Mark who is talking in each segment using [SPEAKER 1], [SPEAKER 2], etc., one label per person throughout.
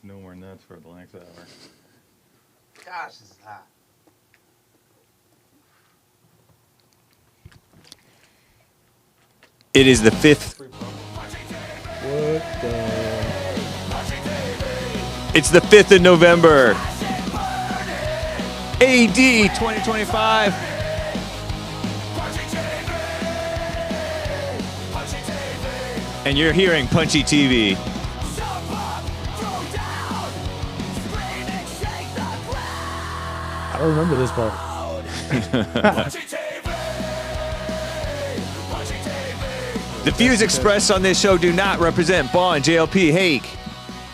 [SPEAKER 1] no more nuts for the next hour.
[SPEAKER 2] Gosh, this is hot.
[SPEAKER 3] It is the 5th.
[SPEAKER 4] What the?
[SPEAKER 3] It's the 5th of November. AD 2025. And you're hearing Punchy TV.
[SPEAKER 4] I don't remember this part.
[SPEAKER 3] The views expressed on this show do not represent Bond, JLP, Hake,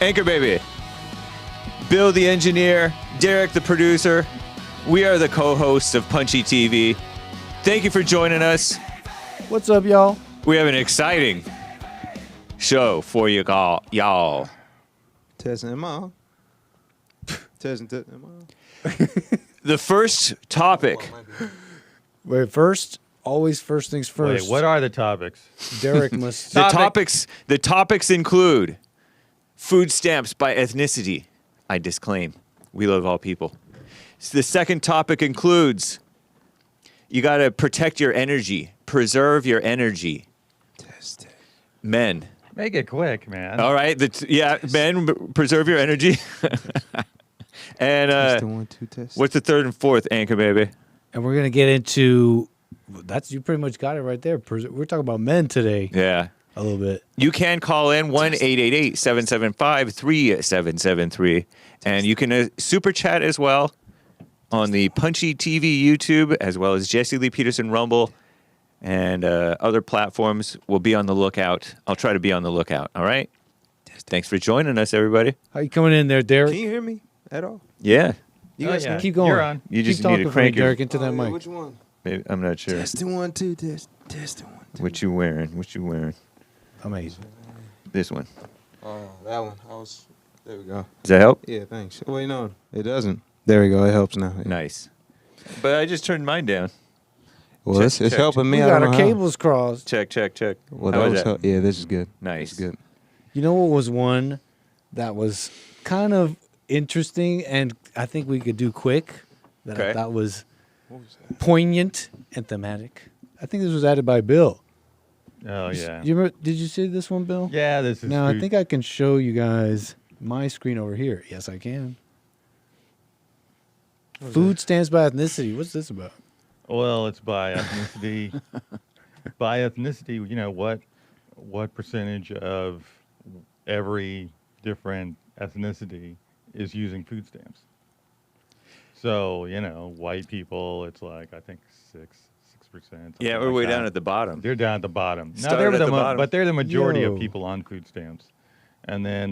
[SPEAKER 3] Anchor Baby, Bill the engineer, Derrick the producer. We are the co-hosts of Punchy TV. Thank you for joining us.
[SPEAKER 4] What's up, y'all?
[SPEAKER 3] We have an exciting show for you y'all.
[SPEAKER 2] Testing them all. Testing them all.
[SPEAKER 3] The first topic.
[SPEAKER 4] Wait, always first things first.
[SPEAKER 1] Wait, what are the topics?
[SPEAKER 4] Derrick must.
[SPEAKER 3] The topics include food stamps by ethnicity. I disclaim. We love all people. So the second topic includes you got to protect your energy, preserve your energy.
[SPEAKER 2] Test it.
[SPEAKER 3] Men.
[SPEAKER 1] Make it quick, man.
[SPEAKER 3] All right. Men, preserve your energy. And
[SPEAKER 2] Testing 1, 2, test.
[SPEAKER 3] what's the third and fourth, Anchor Baby?
[SPEAKER 4] And we're gonna get into. You pretty much got it right there. We're talking about men today.
[SPEAKER 3] Yeah.
[SPEAKER 4] A little bit.
[SPEAKER 3] You can call in 1-888-775-3773. And you can super chat as well on the Punchy TV YouTube, as well as Jesse Lee Peterson Rumble and other platforms. We'll be on the lookout. I'll try to be on the lookout. All right? Thanks for joining us, everybody.
[SPEAKER 4] How you coming in there, Derrick?
[SPEAKER 2] Can you hear me at all?
[SPEAKER 3] Yeah.
[SPEAKER 2] You guys
[SPEAKER 1] yeah.
[SPEAKER 4] Keep going.
[SPEAKER 1] You're on.
[SPEAKER 3] You just
[SPEAKER 4] Keep
[SPEAKER 3] need
[SPEAKER 4] talking
[SPEAKER 3] to
[SPEAKER 4] for me,
[SPEAKER 3] crank your...
[SPEAKER 4] Derrick, into that mic.
[SPEAKER 2] Which one?
[SPEAKER 3] Maybe, I'm not sure.
[SPEAKER 2] Testing 1, 2, test. Testing 1, 2.
[SPEAKER 3] What you wearing?
[SPEAKER 4] Amazing.
[SPEAKER 3] This one.
[SPEAKER 2] Oh, that one. There we go.
[SPEAKER 3] Does that help?
[SPEAKER 2] Yeah, thanks. Wait, no, it doesn't. There we go. It helps now. Yeah.
[SPEAKER 3] Nice. But I just turned mine down.
[SPEAKER 2] Well,
[SPEAKER 3] Check,
[SPEAKER 2] it's
[SPEAKER 3] check.
[SPEAKER 2] helping me.
[SPEAKER 4] We
[SPEAKER 2] I
[SPEAKER 4] got
[SPEAKER 2] don't
[SPEAKER 4] our
[SPEAKER 2] know how.
[SPEAKER 4] cables crossed.
[SPEAKER 3] Check.
[SPEAKER 2] Well,
[SPEAKER 3] How
[SPEAKER 2] that
[SPEAKER 3] was
[SPEAKER 2] was yeah, this is good.
[SPEAKER 3] Nice.
[SPEAKER 2] This is good.
[SPEAKER 4] You know what was one that was kind of interesting, and I think we could do quick. That
[SPEAKER 3] Okay.
[SPEAKER 4] I thought was
[SPEAKER 2] What was that?
[SPEAKER 4] poignant and thematic. I think this was added by Bill.
[SPEAKER 1] Oh, yeah.
[SPEAKER 4] You remember, did you see this one, Bill?
[SPEAKER 1] Yeah, this is
[SPEAKER 4] Now, I
[SPEAKER 1] food.
[SPEAKER 4] think I can show you guys my screen over here. Yes, I can. Food stamps by ethnicity. What's this about?
[SPEAKER 1] Well, it's by ethnicity. By ethnicity, you know, what percentage of every different ethnicity is using food stamps? So, you know, white people, it's like, I think 6%.
[SPEAKER 3] Yeah, we're way down at the bottom.
[SPEAKER 1] They're down at the bottom. No,
[SPEAKER 3] Started at the bottom.
[SPEAKER 1] but they're the majority of
[SPEAKER 4] Yo.
[SPEAKER 1] people on food stamps. And then,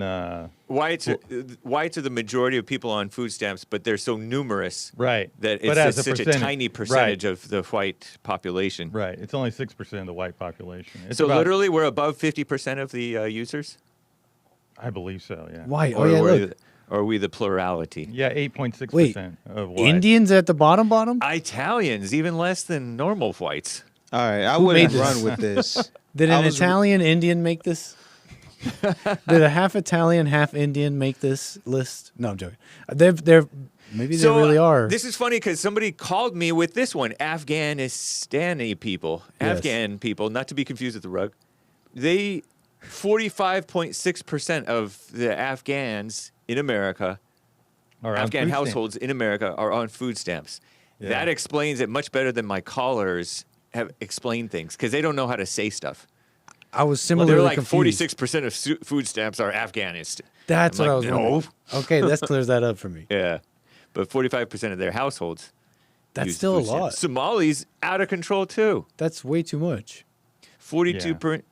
[SPEAKER 3] Whites are the majority of people on food stamps, but they're so numerous
[SPEAKER 1] right.
[SPEAKER 3] that
[SPEAKER 1] But
[SPEAKER 3] it's
[SPEAKER 1] as
[SPEAKER 3] just
[SPEAKER 1] a
[SPEAKER 3] such a
[SPEAKER 1] percentage-
[SPEAKER 3] tiny percentage
[SPEAKER 1] right.
[SPEAKER 3] of the white population.
[SPEAKER 1] Right. It's only 6% of the white population. It's
[SPEAKER 3] So
[SPEAKER 1] about-
[SPEAKER 3] literally, we're above 50% of the users?
[SPEAKER 1] I believe so, yeah.
[SPEAKER 4] White. Oh,
[SPEAKER 3] Or
[SPEAKER 4] yeah,
[SPEAKER 3] are
[SPEAKER 4] look.
[SPEAKER 3] are we the plurality?
[SPEAKER 1] Yeah, 8.6% of white.
[SPEAKER 4] Indians at the bottom?
[SPEAKER 3] Italians, even less than normal whites.
[SPEAKER 2] All right, I
[SPEAKER 4] Who
[SPEAKER 2] wouldn't
[SPEAKER 4] made this?
[SPEAKER 2] run with this.
[SPEAKER 4] Did
[SPEAKER 2] I
[SPEAKER 4] an
[SPEAKER 2] was-
[SPEAKER 4] Italian Indian make this? Did a half Italian, half Indian make this list? No, I'm joking. They're maybe they really are.
[SPEAKER 3] This is funny because somebody called me with this one. Afghanistani people.
[SPEAKER 4] Yes.
[SPEAKER 3] Afghan people, not to be confused with the rug. 45.6% of the Afghans in America,
[SPEAKER 1] Or on
[SPEAKER 3] Afghan
[SPEAKER 1] food stamps.
[SPEAKER 3] households in America, are on food stamps.
[SPEAKER 1] Yeah.
[SPEAKER 3] That explains it much better than my callers have explained things because they don't know how to say stuff.
[SPEAKER 4] I was
[SPEAKER 3] Well,
[SPEAKER 4] similarly
[SPEAKER 3] they're like
[SPEAKER 4] confused.
[SPEAKER 3] 46% of food stamps are Afghanistan.
[SPEAKER 4] That's
[SPEAKER 3] I'm
[SPEAKER 4] what I
[SPEAKER 3] like,
[SPEAKER 4] was
[SPEAKER 3] no.
[SPEAKER 4] wondering. Okay, that clears that up for me.
[SPEAKER 3] Yeah. But 45% of their households
[SPEAKER 4] That's
[SPEAKER 3] use
[SPEAKER 4] still a
[SPEAKER 3] food
[SPEAKER 4] lot.
[SPEAKER 3] stamps. Somalis, out of control too.
[SPEAKER 4] That's way too much.
[SPEAKER 3] 42%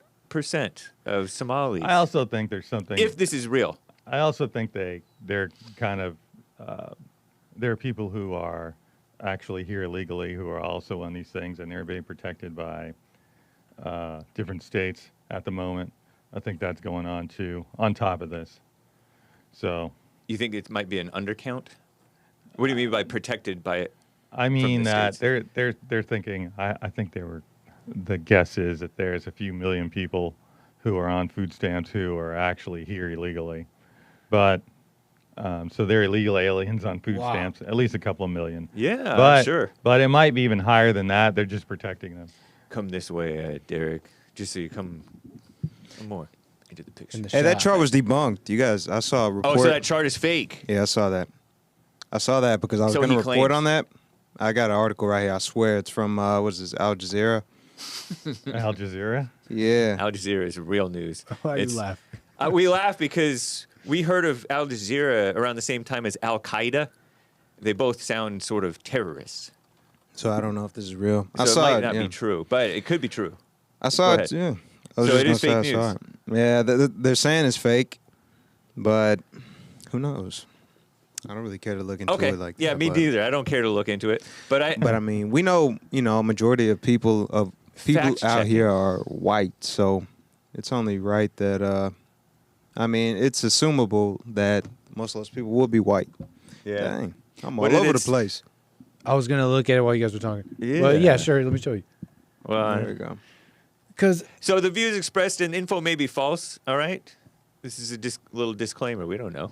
[SPEAKER 3] of Somalis.
[SPEAKER 1] I also think there's something.
[SPEAKER 3] If this is real.
[SPEAKER 1] I also think they're kind of there are people who are actually here illegally who are also on these things, and they're being protected by different states at the moment. I think that's going on too, on top of this. So
[SPEAKER 3] You think it might be an undercount? What do you mean by protected by it?
[SPEAKER 1] I mean
[SPEAKER 3] the
[SPEAKER 1] that
[SPEAKER 3] states.
[SPEAKER 1] they're thinking. I think they were. The guess is that there's a few million people who are on food stamps who are actually here illegally, but So they're illegal aliens on food
[SPEAKER 4] Wow.
[SPEAKER 1] stamps, at least a couple of million.
[SPEAKER 3] Yeah,
[SPEAKER 1] But
[SPEAKER 3] sure.
[SPEAKER 1] But it might be even higher than that. They're just protecting them.
[SPEAKER 3] Come this way, Derrick. Just so you come more into the picture.
[SPEAKER 4] In the
[SPEAKER 2] Hey, that
[SPEAKER 4] shot.
[SPEAKER 2] chart was debunked. You guys, I saw a report.
[SPEAKER 3] Oh, so that chart is fake.
[SPEAKER 2] Yeah, I saw that. I saw that because I was
[SPEAKER 3] So
[SPEAKER 2] going to
[SPEAKER 3] he
[SPEAKER 2] report
[SPEAKER 3] claims.
[SPEAKER 2] on that. I got an article right here. I swear it's from what is this, Al Jazeera?
[SPEAKER 1] Al Jazeera.
[SPEAKER 2] Yeah.
[SPEAKER 3] Al Jazeera is real news.
[SPEAKER 4] Why
[SPEAKER 3] It's-
[SPEAKER 4] you laugh?
[SPEAKER 3] We laugh because we heard of Al Jazeera around the same time as Al Qaeda. They both sound sort of terrorists.
[SPEAKER 2] So I don't know if this is real.
[SPEAKER 3] So
[SPEAKER 2] I saw
[SPEAKER 3] it might
[SPEAKER 2] it.
[SPEAKER 3] not
[SPEAKER 2] Yeah.
[SPEAKER 3] be true, but it could be true.
[SPEAKER 2] I saw
[SPEAKER 3] Go
[SPEAKER 2] it.
[SPEAKER 3] ahead.
[SPEAKER 2] Yeah. I was
[SPEAKER 3] So
[SPEAKER 2] just
[SPEAKER 3] it is
[SPEAKER 2] gonna
[SPEAKER 3] fake
[SPEAKER 2] say I saw
[SPEAKER 3] news.
[SPEAKER 2] it. Yeah, they're saying it's fake, but who knows? I don't really care to look into
[SPEAKER 3] Okay.
[SPEAKER 2] it like
[SPEAKER 3] Yeah,
[SPEAKER 2] that.
[SPEAKER 3] me
[SPEAKER 2] but-
[SPEAKER 3] neither. I don't care to look into it. But
[SPEAKER 2] But I mean, we know, a majority of people
[SPEAKER 3] Fact
[SPEAKER 2] out
[SPEAKER 3] checking.
[SPEAKER 2] here are white, so it's only right that I mean, it's assumable that most of those people will be white.
[SPEAKER 3] yeah.
[SPEAKER 2] Dang, I'm
[SPEAKER 3] What
[SPEAKER 2] all
[SPEAKER 3] did
[SPEAKER 2] over
[SPEAKER 3] it
[SPEAKER 2] the place.
[SPEAKER 4] I was gonna look at it while you guys were talking.
[SPEAKER 3] Yeah.
[SPEAKER 4] Well, yeah, sure. Let me show you.
[SPEAKER 3] Well,
[SPEAKER 2] There we go.
[SPEAKER 4] Because
[SPEAKER 3] so the views expressed in info may be false. All right. This is a little disclaimer. We don't know.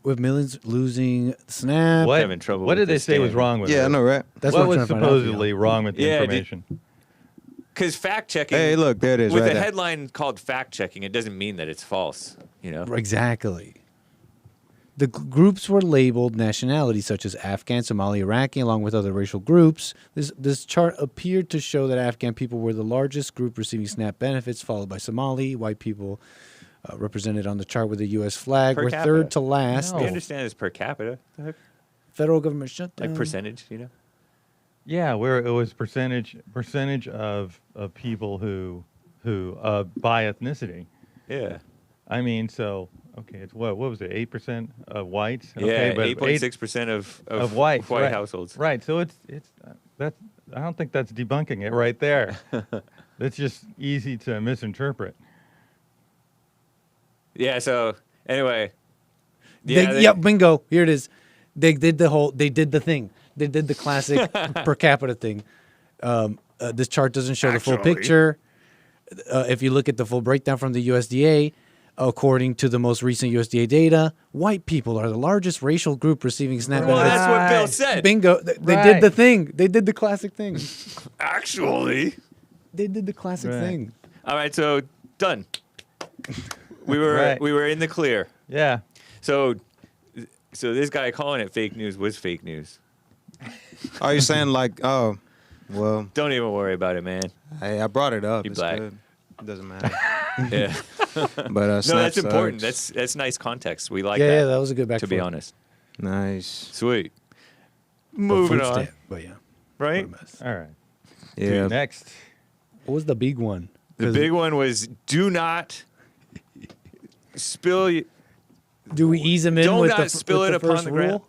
[SPEAKER 4] with millions losing Snap,
[SPEAKER 1] What,
[SPEAKER 3] having trouble
[SPEAKER 1] what
[SPEAKER 3] with
[SPEAKER 1] did they
[SPEAKER 3] this
[SPEAKER 1] say was
[SPEAKER 3] stand.
[SPEAKER 1] wrong with
[SPEAKER 2] Yeah,
[SPEAKER 1] it?
[SPEAKER 2] I know, right?
[SPEAKER 4] that's
[SPEAKER 1] what
[SPEAKER 4] what I'm
[SPEAKER 1] was
[SPEAKER 4] trying to find out for you.
[SPEAKER 1] supposedly wrong with the
[SPEAKER 3] Yeah,
[SPEAKER 1] information?
[SPEAKER 3] Because fact checking.
[SPEAKER 2] Hey, look, there it is,
[SPEAKER 3] With
[SPEAKER 2] right
[SPEAKER 3] a
[SPEAKER 2] there.
[SPEAKER 3] headline called fact checking, it doesn't mean that it's false. You know.
[SPEAKER 4] Exactly. The groups were labeled nationalities such as Afghan, Somali, Iraqi, along with other racial groups. This chart appeared to show that Afghan people were the largest group receiving SNAP benefits, followed by Somali. White people, represented on the chart with the U.S. flag,
[SPEAKER 3] Per
[SPEAKER 4] were
[SPEAKER 3] capita.
[SPEAKER 4] third to last.
[SPEAKER 1] No.
[SPEAKER 3] We understand it's per capita,
[SPEAKER 4] Federal government shutdown.
[SPEAKER 3] like percentage. You know.
[SPEAKER 1] Yeah, where it was percentage of people who by ethnicity.
[SPEAKER 3] Yeah.
[SPEAKER 1] I mean, so okay, it's what was it? 8% of whites.
[SPEAKER 3] Yeah.
[SPEAKER 1] Okay, but
[SPEAKER 3] 8.6% of
[SPEAKER 1] whites,
[SPEAKER 3] white
[SPEAKER 1] right.
[SPEAKER 3] households.
[SPEAKER 1] Right. So it's that's I don't think that's debunking it right there. That's just easy to misinterpret.
[SPEAKER 3] Yeah. So anyway. Yeah.
[SPEAKER 4] Yep, bingo. Here it is. They did the thing. They did the classic per capita thing. This chart doesn't show the full
[SPEAKER 3] Actually.
[SPEAKER 4] picture. If you look at the full breakdown from the USDA, according to the most recent USDA data, white people are the largest racial group receiving SNAP
[SPEAKER 3] Well,
[SPEAKER 4] benefits.
[SPEAKER 3] that's what Bill
[SPEAKER 1] Right.
[SPEAKER 3] said.
[SPEAKER 4] Bingo. They
[SPEAKER 1] Right.
[SPEAKER 4] did the thing. They did the classic thing.
[SPEAKER 3] Actually.
[SPEAKER 4] They did the classic
[SPEAKER 1] Right.
[SPEAKER 4] thing.
[SPEAKER 3] All right. So done. We
[SPEAKER 1] Right.
[SPEAKER 3] were in the clear.
[SPEAKER 1] Yeah.
[SPEAKER 3] So this guy calling it fake news was fake news.
[SPEAKER 2] Are you saying like, oh, well,
[SPEAKER 3] Don't even worry about it, man.
[SPEAKER 2] hey, I brought it up.
[SPEAKER 3] You
[SPEAKER 2] It's
[SPEAKER 3] black.
[SPEAKER 2] good. It doesn't matter.
[SPEAKER 3] Yeah.
[SPEAKER 2] But
[SPEAKER 3] No,
[SPEAKER 2] Snap
[SPEAKER 3] that's important.
[SPEAKER 2] sucks.
[SPEAKER 3] That's nice context. We like
[SPEAKER 4] Yeah,
[SPEAKER 3] that.
[SPEAKER 4] that was a good back
[SPEAKER 3] to
[SPEAKER 4] and
[SPEAKER 3] be
[SPEAKER 4] forth.
[SPEAKER 3] honest.
[SPEAKER 2] Nice.
[SPEAKER 3] Sweet.
[SPEAKER 4] But
[SPEAKER 3] Moving
[SPEAKER 4] food
[SPEAKER 3] on.
[SPEAKER 4] stamp, but yeah.
[SPEAKER 3] Right?
[SPEAKER 4] What a mess.
[SPEAKER 1] All right.
[SPEAKER 2] Yeah.
[SPEAKER 1] Next.
[SPEAKER 4] What was the big one?
[SPEAKER 3] The
[SPEAKER 4] 'Cause
[SPEAKER 3] big one was do not spill.
[SPEAKER 4] Do we ease them in
[SPEAKER 3] Don't
[SPEAKER 4] with
[SPEAKER 3] not
[SPEAKER 4] the,
[SPEAKER 3] spill
[SPEAKER 4] with
[SPEAKER 3] it
[SPEAKER 4] the
[SPEAKER 3] upon
[SPEAKER 4] first
[SPEAKER 3] the
[SPEAKER 4] rule?
[SPEAKER 3] ground.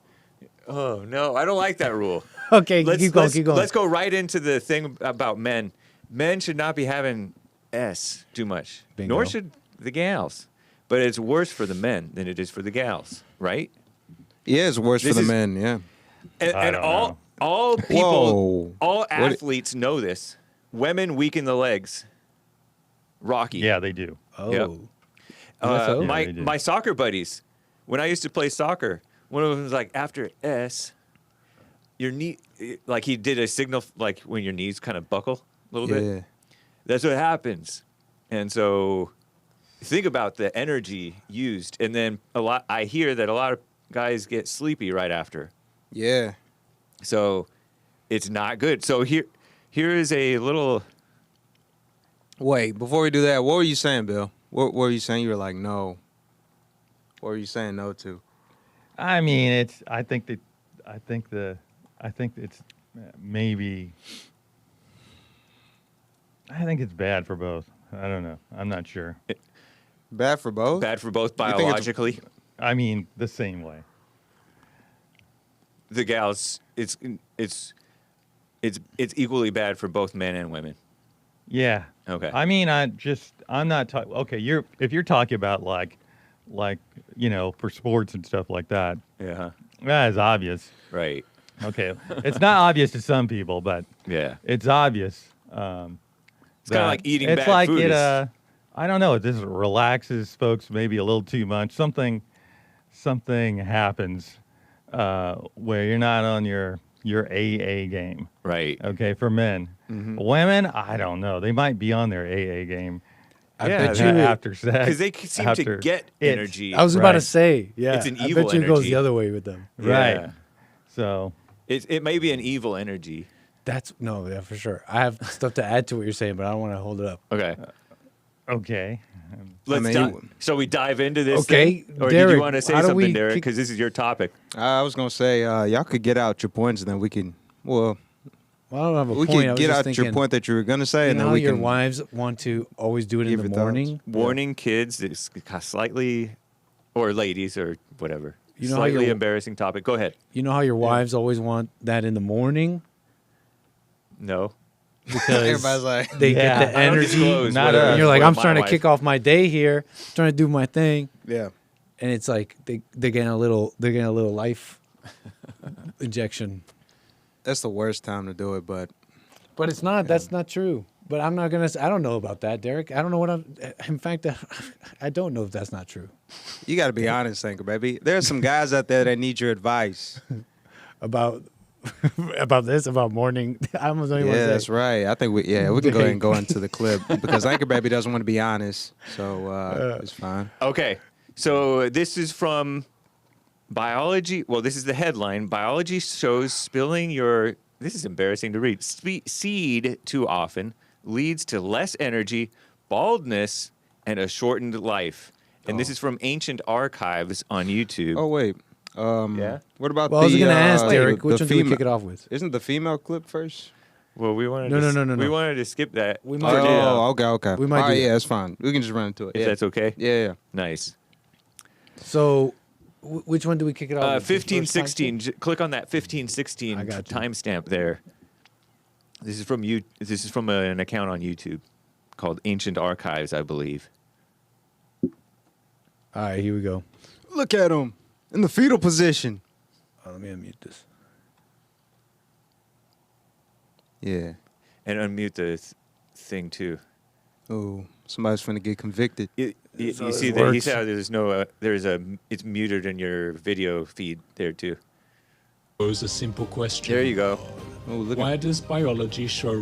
[SPEAKER 3] Oh no, I don't like that rule.
[SPEAKER 4] Okay, keep going, keep going.
[SPEAKER 3] Let's go right into the thing about men. Men should not be having S too much,
[SPEAKER 4] Bingo.
[SPEAKER 3] nor should the gals. But it's worse for the men than it is for the gals, right?
[SPEAKER 2] Yeah, it's worse
[SPEAKER 3] This
[SPEAKER 2] for the
[SPEAKER 3] is-
[SPEAKER 2] men. Yeah.
[SPEAKER 3] And,
[SPEAKER 1] I
[SPEAKER 3] and
[SPEAKER 1] don't
[SPEAKER 3] all
[SPEAKER 1] know.
[SPEAKER 3] all people,
[SPEAKER 2] Whoa.
[SPEAKER 3] all
[SPEAKER 2] What-
[SPEAKER 3] athletes know this. Women weaken the legs. Rocky.
[SPEAKER 1] Yeah, they do.
[SPEAKER 4] Oh.
[SPEAKER 3] Yep.
[SPEAKER 4] That's so?
[SPEAKER 1] Yeah,
[SPEAKER 3] my
[SPEAKER 1] they do.
[SPEAKER 3] my soccer buddies, when I used to play soccer, one of them was like, after S, your knee, like he did a signal, like when your knees kind of buckle a little
[SPEAKER 2] Yeah.
[SPEAKER 3] bit. That's what happens. And so think about the energy used. And then I hear that a lot of guys get sleepy right after.
[SPEAKER 2] Yeah.
[SPEAKER 3] So it's not good. So here is a little,
[SPEAKER 2] Wait, before we do that, what were you saying, Bill? What were you saying? You were like, no. What were you saying no to?
[SPEAKER 1] I mean, it's. I think it's maybe. I think it's bad for both. I don't know. I'm not sure.
[SPEAKER 2] Bad for both?
[SPEAKER 3] bad for both
[SPEAKER 2] think it's-
[SPEAKER 3] biologically.
[SPEAKER 1] I mean, the same way.
[SPEAKER 3] The gals, it's equally bad for both men and women.
[SPEAKER 1] Yeah.
[SPEAKER 3] Okay.
[SPEAKER 1] I mean, I'm not talking. Okay, if you're talking about like, for sports and stuff like that,
[SPEAKER 3] Yeah.
[SPEAKER 1] that is obvious.
[SPEAKER 3] Right.
[SPEAKER 1] Okay, it's not obvious to some people, but
[SPEAKER 3] Yeah.
[SPEAKER 1] it's obvious.
[SPEAKER 3] It's kind of
[SPEAKER 1] that
[SPEAKER 3] like eating
[SPEAKER 1] it's
[SPEAKER 3] bad
[SPEAKER 1] like
[SPEAKER 3] food.
[SPEAKER 1] it.
[SPEAKER 3] is-
[SPEAKER 1] I don't know. This relaxes folks maybe a little too much. Something something happens where you're not on your AA game.
[SPEAKER 3] Right.
[SPEAKER 1] Okay, for men. Women, I don't know. They might be on their AA game.
[SPEAKER 4] I
[SPEAKER 3] Yeah,
[SPEAKER 4] bet you
[SPEAKER 1] after sex,
[SPEAKER 3] Because they seem to
[SPEAKER 1] after
[SPEAKER 3] get
[SPEAKER 1] it's-
[SPEAKER 3] energy.
[SPEAKER 4] I was about to
[SPEAKER 1] Right.
[SPEAKER 4] say, yeah.
[SPEAKER 3] It's an
[SPEAKER 4] I
[SPEAKER 3] evil
[SPEAKER 4] bet you it goes
[SPEAKER 3] energy.
[SPEAKER 4] the other way with them.
[SPEAKER 1] Right.
[SPEAKER 3] Yeah.
[SPEAKER 1] So
[SPEAKER 3] It may be an evil energy.
[SPEAKER 4] That's no, yeah, for sure. I have stuff to add to what you're saying, but I don't want to hold it up.
[SPEAKER 3] Okay.
[SPEAKER 1] okay.
[SPEAKER 3] Let's
[SPEAKER 2] mean,
[SPEAKER 3] shall we dive into this
[SPEAKER 4] Okay,
[SPEAKER 3] thing? Or did
[SPEAKER 4] Derrick,
[SPEAKER 3] you want to say
[SPEAKER 4] how do
[SPEAKER 3] something,
[SPEAKER 4] we
[SPEAKER 3] Derrick?
[SPEAKER 4] kick-
[SPEAKER 3] Because this is your topic.
[SPEAKER 2] I was gonna say y'all could get out your points, and then we can. Well,
[SPEAKER 4] Well, I don't have a
[SPEAKER 2] we
[SPEAKER 4] point. I
[SPEAKER 2] could
[SPEAKER 4] was
[SPEAKER 2] get
[SPEAKER 4] just
[SPEAKER 2] out
[SPEAKER 4] thinking,
[SPEAKER 2] your point that you were gonna say,
[SPEAKER 4] You
[SPEAKER 2] and
[SPEAKER 4] know
[SPEAKER 2] then
[SPEAKER 4] how
[SPEAKER 2] we
[SPEAKER 4] your
[SPEAKER 2] can.
[SPEAKER 4] wives want to always do it in
[SPEAKER 2] give
[SPEAKER 4] the
[SPEAKER 2] your thoughts.
[SPEAKER 4] morning?
[SPEAKER 3] Warning kids, it's slightly, or ladies, or whatever.
[SPEAKER 4] You know how
[SPEAKER 3] Slightly
[SPEAKER 4] your-
[SPEAKER 3] embarrassing topic. Go ahead.
[SPEAKER 4] You know how your wives always want that in the morning
[SPEAKER 3] No.
[SPEAKER 4] because
[SPEAKER 2] Everybody's like,
[SPEAKER 4] they
[SPEAKER 1] Yeah.
[SPEAKER 4] get the
[SPEAKER 3] I don't
[SPEAKER 4] energy.
[SPEAKER 3] disclose
[SPEAKER 1] Not
[SPEAKER 3] whether-
[SPEAKER 1] us.
[SPEAKER 4] And you're like,
[SPEAKER 3] whether
[SPEAKER 4] I'm
[SPEAKER 3] my
[SPEAKER 4] trying to
[SPEAKER 3] wife-
[SPEAKER 4] kick off my day here, trying to do my thing,
[SPEAKER 2] yeah.
[SPEAKER 4] and it's like they're getting a little life injection.
[SPEAKER 2] That's the worst time to do it, but
[SPEAKER 4] But it's not. That's not true. But I'm not gonna. I don't know about that, Derrick. I don't know what I'm. In fact, I don't know if that's not true.
[SPEAKER 2] you got to be honest, Anchor baby. There's some guys out there that need your advice.
[SPEAKER 4] About this, about morning. I almost don't even
[SPEAKER 2] Yeah,
[SPEAKER 4] want to
[SPEAKER 2] that's
[SPEAKER 4] say.
[SPEAKER 2] right. I think we can go ahead and go into the clip because Anchor baby doesn't want to be honest, so it's fine.
[SPEAKER 3] Okay. So this is from biology. Well, this is the headline. Biology shows spilling your, this is embarrassing to read, seed too often leads to less energy, baldness, and a shortened life. And this is from Ancient Archives on YouTube.
[SPEAKER 2] Oh wait,
[SPEAKER 3] Yeah?
[SPEAKER 2] What about
[SPEAKER 4] Well, I was
[SPEAKER 2] the?
[SPEAKER 4] gonna ask Derrick,
[SPEAKER 2] the
[SPEAKER 4] which one do we
[SPEAKER 2] female-
[SPEAKER 4] kick it off with?
[SPEAKER 2] Isn't the female clip first?
[SPEAKER 3] Well, we wanted
[SPEAKER 4] No,
[SPEAKER 3] to,
[SPEAKER 4] no, no, no,
[SPEAKER 3] We
[SPEAKER 4] no.
[SPEAKER 3] wanted to skip that.
[SPEAKER 4] We
[SPEAKER 3] for
[SPEAKER 4] might do that.
[SPEAKER 3] now,
[SPEAKER 2] Okay.
[SPEAKER 4] We might
[SPEAKER 2] All right,
[SPEAKER 4] do that.
[SPEAKER 2] yeah, that's fine. We can just run into it.
[SPEAKER 3] if
[SPEAKER 2] Yeah.
[SPEAKER 3] that's okay.
[SPEAKER 2] Yeah.
[SPEAKER 3] Nice.
[SPEAKER 4] So, which one do we kick it off? with?
[SPEAKER 3] 1516. Click on that 1516
[SPEAKER 4] I got you.
[SPEAKER 3] timestamp there. This is from you. This is from an account on YouTube called Ancient Archives, I believe.
[SPEAKER 4] All right, here we go.
[SPEAKER 2] Look at him in the fetal position.
[SPEAKER 4] Oh, let me unmute this.
[SPEAKER 2] Yeah.
[SPEAKER 3] And unmute the thing too.
[SPEAKER 2] Oh, somebody's finna get convicted.
[SPEAKER 3] You
[SPEAKER 4] So it
[SPEAKER 3] see that he
[SPEAKER 4] works.
[SPEAKER 3] said there's no it's muted in your video feed there too.
[SPEAKER 5] Pose a simple question.
[SPEAKER 3] There you go.
[SPEAKER 2] Oh, look
[SPEAKER 5] Why
[SPEAKER 2] at
[SPEAKER 5] does biology show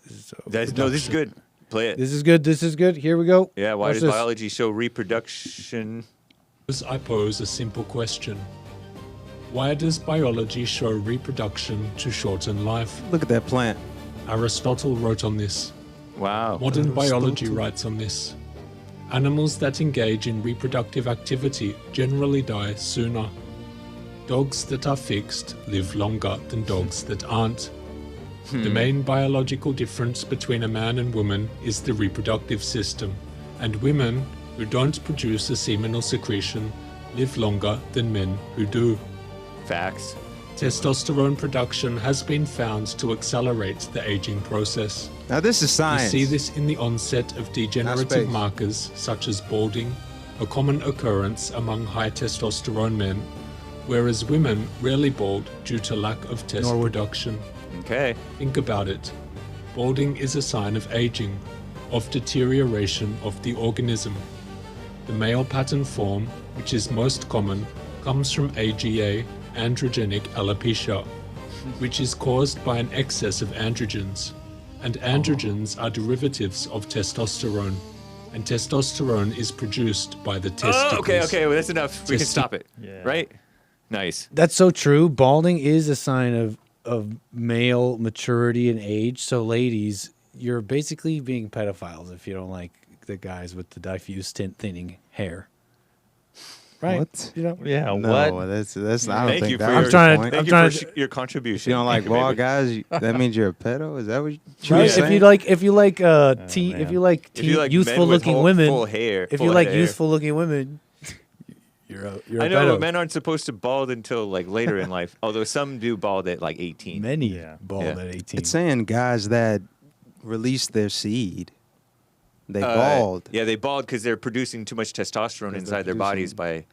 [SPEAKER 4] So,
[SPEAKER 3] This is good. Play it.
[SPEAKER 4] this is good. This is good. Here we go.
[SPEAKER 3] Yeah. Why
[SPEAKER 4] Watch
[SPEAKER 3] does
[SPEAKER 4] this.
[SPEAKER 3] biology show reproduction?
[SPEAKER 5] I pose a simple question. Why does biology show reproduction to shorten life?
[SPEAKER 2] look at that plant.
[SPEAKER 5] Aristotle wrote on this.
[SPEAKER 3] Wow.
[SPEAKER 5] Modern biology writes on this. Animals that engage in reproductive activity generally die sooner. Dogs that are fixed live longer than dogs that aren't. The main biological difference between a man and woman is the reproductive system, and women who don't produce a seminal secretion live longer than men who do.
[SPEAKER 3] Facts.
[SPEAKER 5] Testosterone production has been found to accelerate the aging process.
[SPEAKER 2] Now this is
[SPEAKER 5] We
[SPEAKER 2] science.
[SPEAKER 5] see this in the onset of degenerative
[SPEAKER 2] space.
[SPEAKER 5] markers such as balding, a common occurrence among high testosterone men, whereas women rarely bald due to lack of test
[SPEAKER 4] Norwood.
[SPEAKER 5] production.
[SPEAKER 3] Okay.
[SPEAKER 5] Think about it. Balding is a sign of aging, of deterioration of the organism. The male pattern form, which is most common, comes from AGA, androgenic alopecia, which is caused by an excess of androgens. And androgens are derivatives of testosterone. And testosterone is produced by the testicles.
[SPEAKER 3] Oh, okay. Well, that's enough. We can stop it.
[SPEAKER 1] Yeah.
[SPEAKER 3] Right? Nice.
[SPEAKER 4] That's so true. Balding is a sign of male maturity and age. So, ladies, you're basically being pedophiles if you don't like the guys with the diffuse thinning hair. Right?
[SPEAKER 2] What?
[SPEAKER 4] You know?
[SPEAKER 1] Yeah.
[SPEAKER 2] No,
[SPEAKER 1] What?
[SPEAKER 2] that's. I don't
[SPEAKER 3] Thank
[SPEAKER 2] think
[SPEAKER 3] you
[SPEAKER 2] that
[SPEAKER 3] for
[SPEAKER 2] was
[SPEAKER 3] your,
[SPEAKER 2] the
[SPEAKER 4] trying to-
[SPEAKER 2] point.
[SPEAKER 3] thank
[SPEAKER 4] I'm
[SPEAKER 3] you
[SPEAKER 4] trying
[SPEAKER 3] for
[SPEAKER 4] to-
[SPEAKER 3] your
[SPEAKER 2] If
[SPEAKER 3] contribution.
[SPEAKER 2] you don't like
[SPEAKER 3] Thank you,
[SPEAKER 2] raw
[SPEAKER 3] baby.
[SPEAKER 2] guys, that means you're a pedo. Is that what you
[SPEAKER 4] Right?
[SPEAKER 2] were
[SPEAKER 4] If
[SPEAKER 2] saying?
[SPEAKER 4] you like, if you like
[SPEAKER 1] man.
[SPEAKER 3] If you like men
[SPEAKER 4] youthful
[SPEAKER 3] with
[SPEAKER 4] looking
[SPEAKER 3] whole-
[SPEAKER 4] women,
[SPEAKER 3] full hair,
[SPEAKER 4] if
[SPEAKER 3] full
[SPEAKER 4] you like
[SPEAKER 3] hair.
[SPEAKER 4] youthful looking women, you're a
[SPEAKER 3] I know,
[SPEAKER 4] pedo.
[SPEAKER 3] but men aren't supposed to bald until like later in life. Although some do bald at like 18.
[SPEAKER 4] Many
[SPEAKER 1] Yeah.
[SPEAKER 4] bald
[SPEAKER 3] Yeah.
[SPEAKER 4] at 18.
[SPEAKER 2] It's saying guys that release their seed, they bald.
[SPEAKER 3] Yeah, they bald because they're producing too much testosterone
[SPEAKER 2] they're
[SPEAKER 3] inside their bodies
[SPEAKER 2] producing-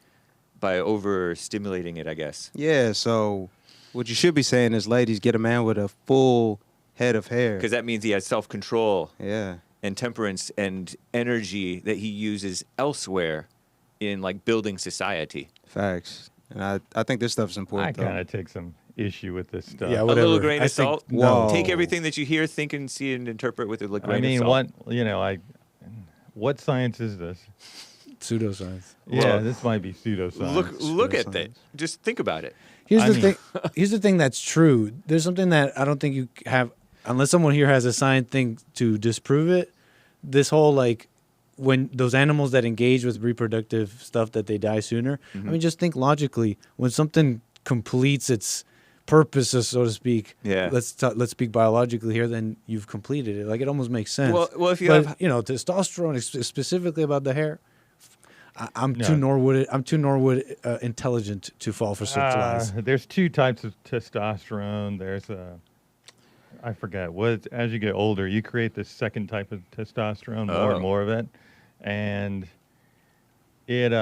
[SPEAKER 3] by overstimulating it, I guess.
[SPEAKER 2] Yeah, so what you should be saying is, ladies, get a man with a full head of hair.
[SPEAKER 3] Because that means he has self-control
[SPEAKER 2] Yeah.
[SPEAKER 3] and temperance and energy that he uses elsewhere in like building society.
[SPEAKER 2] Facts. And I think this stuff's
[SPEAKER 1] I
[SPEAKER 2] important,
[SPEAKER 1] kind
[SPEAKER 2] though.
[SPEAKER 1] of take some issue with this stuff.
[SPEAKER 4] Yeah,
[SPEAKER 3] A
[SPEAKER 4] whatever.
[SPEAKER 3] little grain
[SPEAKER 4] I
[SPEAKER 3] of
[SPEAKER 4] think-
[SPEAKER 3] salt.
[SPEAKER 2] Whoa.
[SPEAKER 3] Take everything that you hear, think, and see, and interpret with a grain
[SPEAKER 1] I mean,
[SPEAKER 3] of salt.
[SPEAKER 1] what science is this?
[SPEAKER 4] Pseudoscience.
[SPEAKER 1] Yeah,
[SPEAKER 3] Well,
[SPEAKER 1] this might be pseudoscience.
[SPEAKER 3] Look at that.
[SPEAKER 2] Pseudoscience.
[SPEAKER 3] Just think about it.
[SPEAKER 4] Here's
[SPEAKER 1] I
[SPEAKER 4] the
[SPEAKER 1] mean-
[SPEAKER 4] thing. Here's the thing that's true. There's something that I don't think you have, unless someone here has a science thing to disprove it. This whole like, when those animals that engage with reproductive stuff that they die sooner. I mean, just think logically. When something completes its purposes, so to speak.
[SPEAKER 3] Yeah.
[SPEAKER 4] Let's speak biologically here. Then you've completed it. Like it almost makes sense.
[SPEAKER 3] Well, if you
[SPEAKER 4] but,
[SPEAKER 3] have-
[SPEAKER 4] testosterone specifically about the hair. I'm
[SPEAKER 1] No.
[SPEAKER 4] too Norwood intelligent to fall for such lies.
[SPEAKER 1] There's two types of testosterone. There's I forget what. As you get older, you create this second type of testosterone, more
[SPEAKER 3] Oh.
[SPEAKER 1] and more of it, and it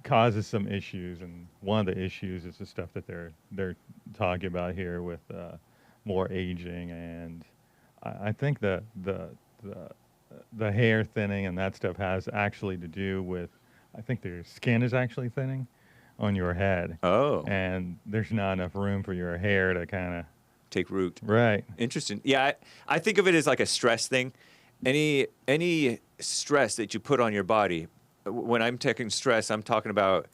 [SPEAKER 1] causes some issues. And one of the issues is the stuff that they're talking about here with more aging, and I think the hair thinning and that stuff has actually to do with, I think their skin is actually thinning on your head.
[SPEAKER 3] Oh,
[SPEAKER 1] And there's not enough room for your hair to kind of,
[SPEAKER 3] take root.
[SPEAKER 1] right.
[SPEAKER 3] Interesting. Yeah, I think of it as like a stress thing. Any stress that you put on your body. When I'm taking stress, I'm talking about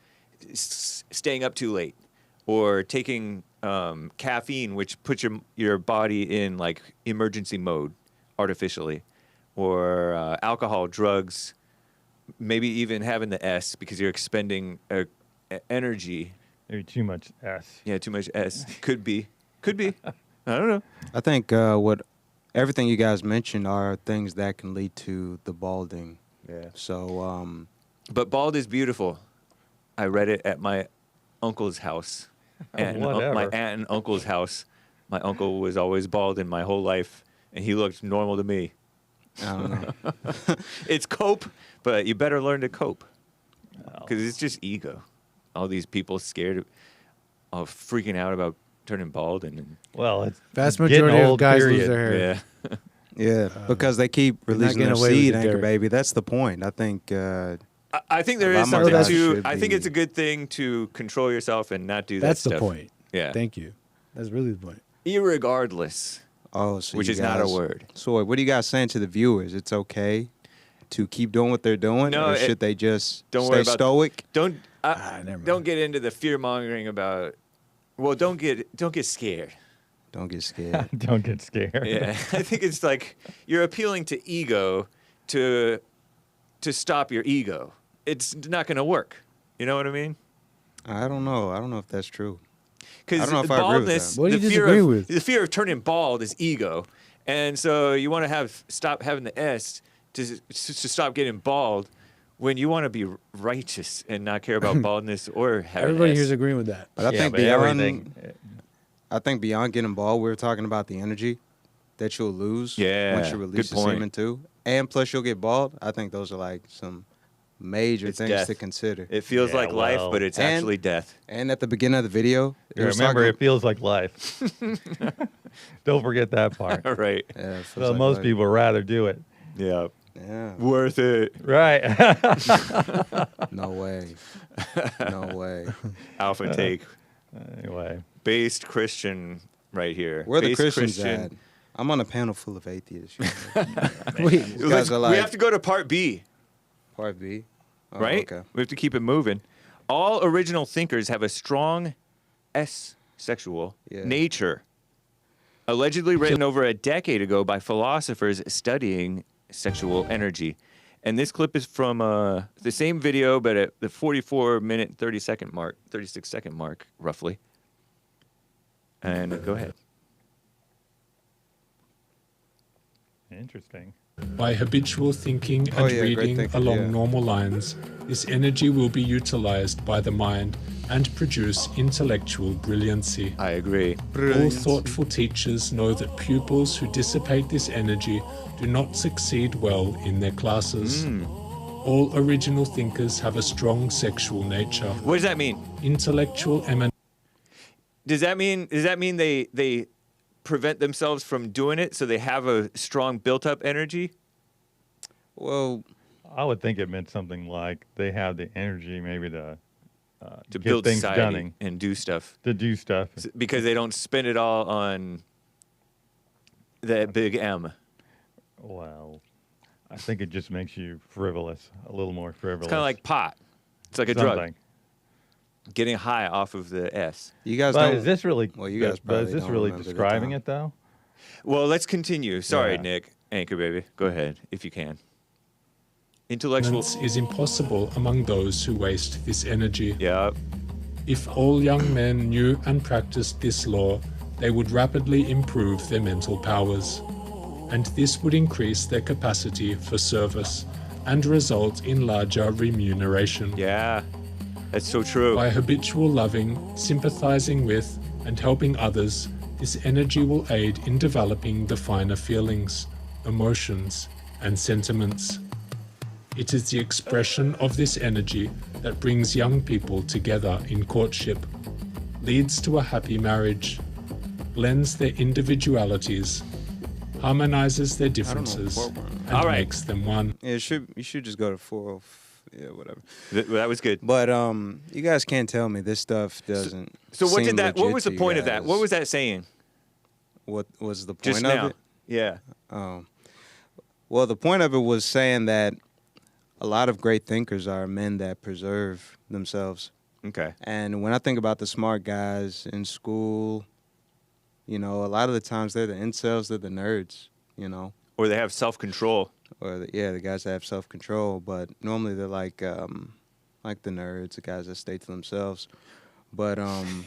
[SPEAKER 3] staying up too late, or taking caffeine, which puts your body in like emergency mode artificially, or alcohol, drugs, maybe even having the S because you're expending energy.
[SPEAKER 1] Maybe too much S.
[SPEAKER 3] Yeah, too much S. Could be. I don't know.
[SPEAKER 2] I think what everything you guys mentioned are things that can lead to the balding.
[SPEAKER 3] Yeah.
[SPEAKER 2] So,
[SPEAKER 3] But bald is beautiful. I read it at my uncle's house. And my
[SPEAKER 1] Whatever.
[SPEAKER 3] aunt and uncle's house. My uncle was always bald in my whole life, and he looked normal to me.
[SPEAKER 2] I don't know.
[SPEAKER 3] It's cope, but you better learn to cope. Because it's just ego. All these people scared of freaking out about turning bald. And
[SPEAKER 1] Well, it's
[SPEAKER 4] Vast
[SPEAKER 1] getting
[SPEAKER 4] majority of
[SPEAKER 1] old,
[SPEAKER 4] guys lose
[SPEAKER 1] period.
[SPEAKER 4] their hair.
[SPEAKER 3] yeah.
[SPEAKER 2] Yeah, because they keep
[SPEAKER 4] you're not
[SPEAKER 2] releasing
[SPEAKER 4] getting
[SPEAKER 2] their
[SPEAKER 4] away with
[SPEAKER 2] seed
[SPEAKER 4] it,
[SPEAKER 2] anchor,
[SPEAKER 4] Derrick.
[SPEAKER 2] baby. That's the point. I think
[SPEAKER 3] I think there
[SPEAKER 2] A lot
[SPEAKER 3] is
[SPEAKER 2] more
[SPEAKER 3] something
[SPEAKER 2] guys
[SPEAKER 3] to.
[SPEAKER 2] should
[SPEAKER 3] I think
[SPEAKER 2] be-
[SPEAKER 3] it's a good thing to control yourself and not do
[SPEAKER 4] That's
[SPEAKER 3] that
[SPEAKER 4] the
[SPEAKER 3] stuff.
[SPEAKER 4] point.
[SPEAKER 3] Yeah.
[SPEAKER 4] Thank you. That's really the point.
[SPEAKER 3] Irregardless,
[SPEAKER 2] oh, so
[SPEAKER 3] which
[SPEAKER 2] you
[SPEAKER 3] is not a
[SPEAKER 2] guys-
[SPEAKER 3] word.
[SPEAKER 2] So, what are you guys saying to the viewers? It's okay to keep doing what they're doing,
[SPEAKER 3] No,
[SPEAKER 2] or
[SPEAKER 3] it-
[SPEAKER 2] should they just
[SPEAKER 3] don't
[SPEAKER 2] stay
[SPEAKER 3] worry about-
[SPEAKER 2] stoic?
[SPEAKER 3] Don't
[SPEAKER 4] never mind.
[SPEAKER 3] don't get into the fear mongering about. Well, don't get scared.
[SPEAKER 2] Don't get scared.
[SPEAKER 1] Don't get scared.
[SPEAKER 3] Yeah, I think it's like you're appealing to ego to stop your ego. It's not going to work. You know what I mean?
[SPEAKER 2] I don't know. I don't know if that's true.
[SPEAKER 3] Because
[SPEAKER 2] I don't know if I agree with
[SPEAKER 3] baldness,
[SPEAKER 2] that.
[SPEAKER 4] What do you
[SPEAKER 3] the fear
[SPEAKER 4] disagree
[SPEAKER 3] of,
[SPEAKER 4] with?
[SPEAKER 3] The fear of turning bald is ego, and so you want to stop having the S to stop getting bald. When you want to be righteous and not care about baldness or have
[SPEAKER 4] Everybody
[SPEAKER 3] an S.
[SPEAKER 4] here's agreeing with that.
[SPEAKER 2] But I
[SPEAKER 1] Yeah,
[SPEAKER 2] think
[SPEAKER 1] but
[SPEAKER 2] beyond
[SPEAKER 1] everything.
[SPEAKER 2] I think beyond getting bald, we were talking about the energy that you'll lose
[SPEAKER 3] Yeah,
[SPEAKER 2] once you release
[SPEAKER 3] good
[SPEAKER 2] the
[SPEAKER 3] point.
[SPEAKER 2] semen too. And plus you'll get bald. I think those are like some major
[SPEAKER 3] It's
[SPEAKER 2] things
[SPEAKER 3] death.
[SPEAKER 2] to consider.
[SPEAKER 3] It feels
[SPEAKER 1] Yeah,
[SPEAKER 3] like life,
[SPEAKER 1] well-
[SPEAKER 3] but it's
[SPEAKER 2] And-
[SPEAKER 3] actually death.
[SPEAKER 2] And at the beginning of the video, it was
[SPEAKER 1] Remember,
[SPEAKER 2] talking-
[SPEAKER 1] it feels like life. Don't forget that part.
[SPEAKER 3] All right.
[SPEAKER 2] Yeah, it feels
[SPEAKER 1] So
[SPEAKER 2] like
[SPEAKER 1] most
[SPEAKER 2] life.
[SPEAKER 1] people rather do it.
[SPEAKER 3] Yeah.
[SPEAKER 2] Yeah.
[SPEAKER 3] Worth it.
[SPEAKER 1] Right.
[SPEAKER 2] No way. No way.
[SPEAKER 3] Alpha take.
[SPEAKER 1] Anyway.
[SPEAKER 3] Based Christian right here.
[SPEAKER 2] Where the
[SPEAKER 3] Based
[SPEAKER 2] Christians
[SPEAKER 3] Christian.
[SPEAKER 2] at? I'm on a panel full of atheists.
[SPEAKER 4] Wait,
[SPEAKER 2] These guys are
[SPEAKER 3] we
[SPEAKER 2] like
[SPEAKER 3] have to go to part B,
[SPEAKER 2] part B. Oh,
[SPEAKER 3] right?
[SPEAKER 2] Okay.
[SPEAKER 3] We have to keep it moving. All original thinkers have a strong S-sexual
[SPEAKER 2] Yeah.
[SPEAKER 3] nature. Allegedly written over a decade ago by philosophers studying sexual energy. And this clip is from the same video, but at the 44-minute, 36-second mark, roughly. And go ahead.
[SPEAKER 1] Interesting.
[SPEAKER 5] By habitual thinking and
[SPEAKER 2] Oh, yeah, great
[SPEAKER 5] reading
[SPEAKER 2] thinking,
[SPEAKER 5] along
[SPEAKER 2] yeah.
[SPEAKER 5] normal lines, this energy will be utilized by the mind and produce intellectual brilliancy.
[SPEAKER 3] I agree.
[SPEAKER 5] All thoughtful teachers know that pupils who dissipate this energy do not succeed well in their classes. All original thinkers have a strong sexual nature.
[SPEAKER 3] What does that mean?
[SPEAKER 5] Intellectual emanation.
[SPEAKER 3] Does that mean they prevent themselves from doing it so they have a strong built-up energy?
[SPEAKER 2] Well,
[SPEAKER 1] I would think it meant something like they have the energy maybe to
[SPEAKER 3] to
[SPEAKER 1] get
[SPEAKER 3] build
[SPEAKER 1] things
[SPEAKER 3] society
[SPEAKER 1] done,
[SPEAKER 3] and do stuff
[SPEAKER 1] to do stuff.
[SPEAKER 3] because they don't spend it all on that big M.
[SPEAKER 1] Well, I think it just makes you frivolous, a little more frivolous.
[SPEAKER 3] It's kind of like pot. It's like a drug.
[SPEAKER 1] Something.
[SPEAKER 3] Getting high off of the S.
[SPEAKER 2] You guys
[SPEAKER 1] But
[SPEAKER 2] don't.
[SPEAKER 1] is this really?
[SPEAKER 2] Well, you guys
[SPEAKER 1] but
[SPEAKER 2] probably
[SPEAKER 1] is this
[SPEAKER 2] don't
[SPEAKER 1] really
[SPEAKER 2] remember the
[SPEAKER 1] describing
[SPEAKER 2] time.
[SPEAKER 1] it though?
[SPEAKER 3] Well, let's continue. Sorry,
[SPEAKER 1] Yeah.
[SPEAKER 3] Nick. Anchor baby. Go ahead if you can. Intellectual.
[SPEAKER 5] Balance is impossible among those who waste this energy.
[SPEAKER 3] Yeah.
[SPEAKER 5] If all young men knew and practiced this law, they would rapidly improve their mental powers. And this would increase their capacity for service and result in larger remuneration.
[SPEAKER 3] Yeah. That's so true.
[SPEAKER 5] By habitual loving, sympathizing with, and helping others, this energy will aid in developing the finer feelings, emotions, and sentiments. It is the expression of this energy that brings young people together in courtship, leads to a happy marriage, blends their individualities, harmonizes their differences, and
[SPEAKER 3] All right.
[SPEAKER 5] makes them one.
[SPEAKER 2] Yeah, you should just go to 40. Yeah, whatever.
[SPEAKER 3] That was good.
[SPEAKER 2] But you guys can't tell me this stuff doesn't.
[SPEAKER 3] So what
[SPEAKER 2] seem
[SPEAKER 3] did that? What
[SPEAKER 2] legit
[SPEAKER 3] was the
[SPEAKER 2] to you
[SPEAKER 3] point of that?
[SPEAKER 2] guys.
[SPEAKER 3] What was that saying?
[SPEAKER 2] What was the point
[SPEAKER 3] Just
[SPEAKER 2] of
[SPEAKER 3] now.
[SPEAKER 2] it?
[SPEAKER 3] Yeah.
[SPEAKER 2] Well, the point of it was saying that a lot of great thinkers are men that preserve themselves.
[SPEAKER 3] Okay.
[SPEAKER 2] And when I think about the smart guys in school, a lot of the times they're the incels, they're the nerds,
[SPEAKER 3] Or they have self-control.
[SPEAKER 2] or the guys that have self-control. But normally they're like the nerds, the guys that stay to themselves. But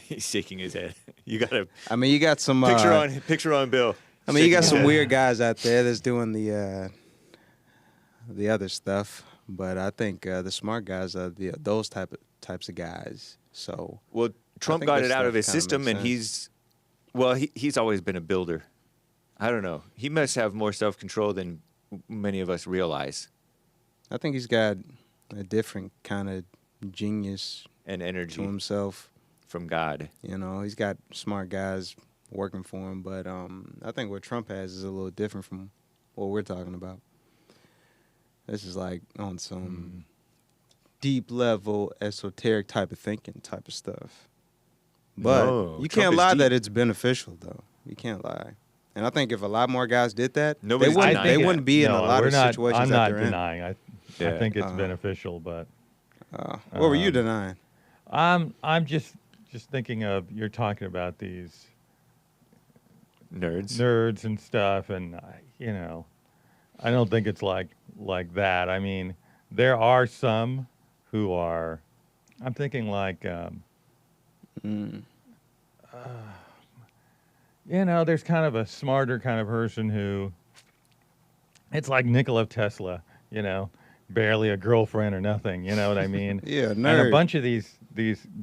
[SPEAKER 3] He's shaking his head. You got to
[SPEAKER 2] I mean, you got some
[SPEAKER 3] picture on Bill.
[SPEAKER 2] I mean, you got
[SPEAKER 3] Shaking
[SPEAKER 2] some
[SPEAKER 3] his head.
[SPEAKER 2] weird guys out there that's doing the other stuff, but I think the smart guys are those types of guys. So
[SPEAKER 3] Well, Trump
[SPEAKER 2] think
[SPEAKER 3] got
[SPEAKER 2] this
[SPEAKER 3] it out of
[SPEAKER 2] stuff
[SPEAKER 3] his
[SPEAKER 2] kinda
[SPEAKER 3] system,
[SPEAKER 2] makes
[SPEAKER 3] and he's always been a builder. I don't know. He must have more self-control than many of us realize,
[SPEAKER 2] I think he's got a different kind of genius
[SPEAKER 3] and
[SPEAKER 2] to
[SPEAKER 3] energy
[SPEAKER 2] himself.
[SPEAKER 3] from God.
[SPEAKER 2] He's got smart guys working for him, but I think what Trump has is a little different from what we're talking about. This is like on some deep level, esoteric type of thinking type of stuff. But
[SPEAKER 3] No,
[SPEAKER 2] you
[SPEAKER 3] Trump
[SPEAKER 2] can't
[SPEAKER 3] is
[SPEAKER 2] lie
[SPEAKER 3] deep.
[SPEAKER 2] that it's beneficial, though. You can't lie. And I think if a lot more guys did that,
[SPEAKER 3] Nobody's
[SPEAKER 2] they
[SPEAKER 3] denying it.
[SPEAKER 2] wouldn't be in a lot
[SPEAKER 1] we're
[SPEAKER 2] of
[SPEAKER 1] not,
[SPEAKER 2] situations
[SPEAKER 1] I'm
[SPEAKER 2] that
[SPEAKER 1] not
[SPEAKER 2] they're
[SPEAKER 1] denying. I
[SPEAKER 3] Yeah.
[SPEAKER 1] think it's beneficial, but
[SPEAKER 2] in. What were you denying?
[SPEAKER 1] I'm just thinking of, you're talking about these
[SPEAKER 3] Nerds.
[SPEAKER 1] nerds and stuff, and I don't think it's like that. I mean, there are some who are. I'm thinking like, there's kind of a smarter kind of person who. It's like Nikola Tesla, barely a girlfriend or nothing. You know what I mean?
[SPEAKER 2] Yeah,
[SPEAKER 1] And a
[SPEAKER 2] nerd.
[SPEAKER 1] bunch of these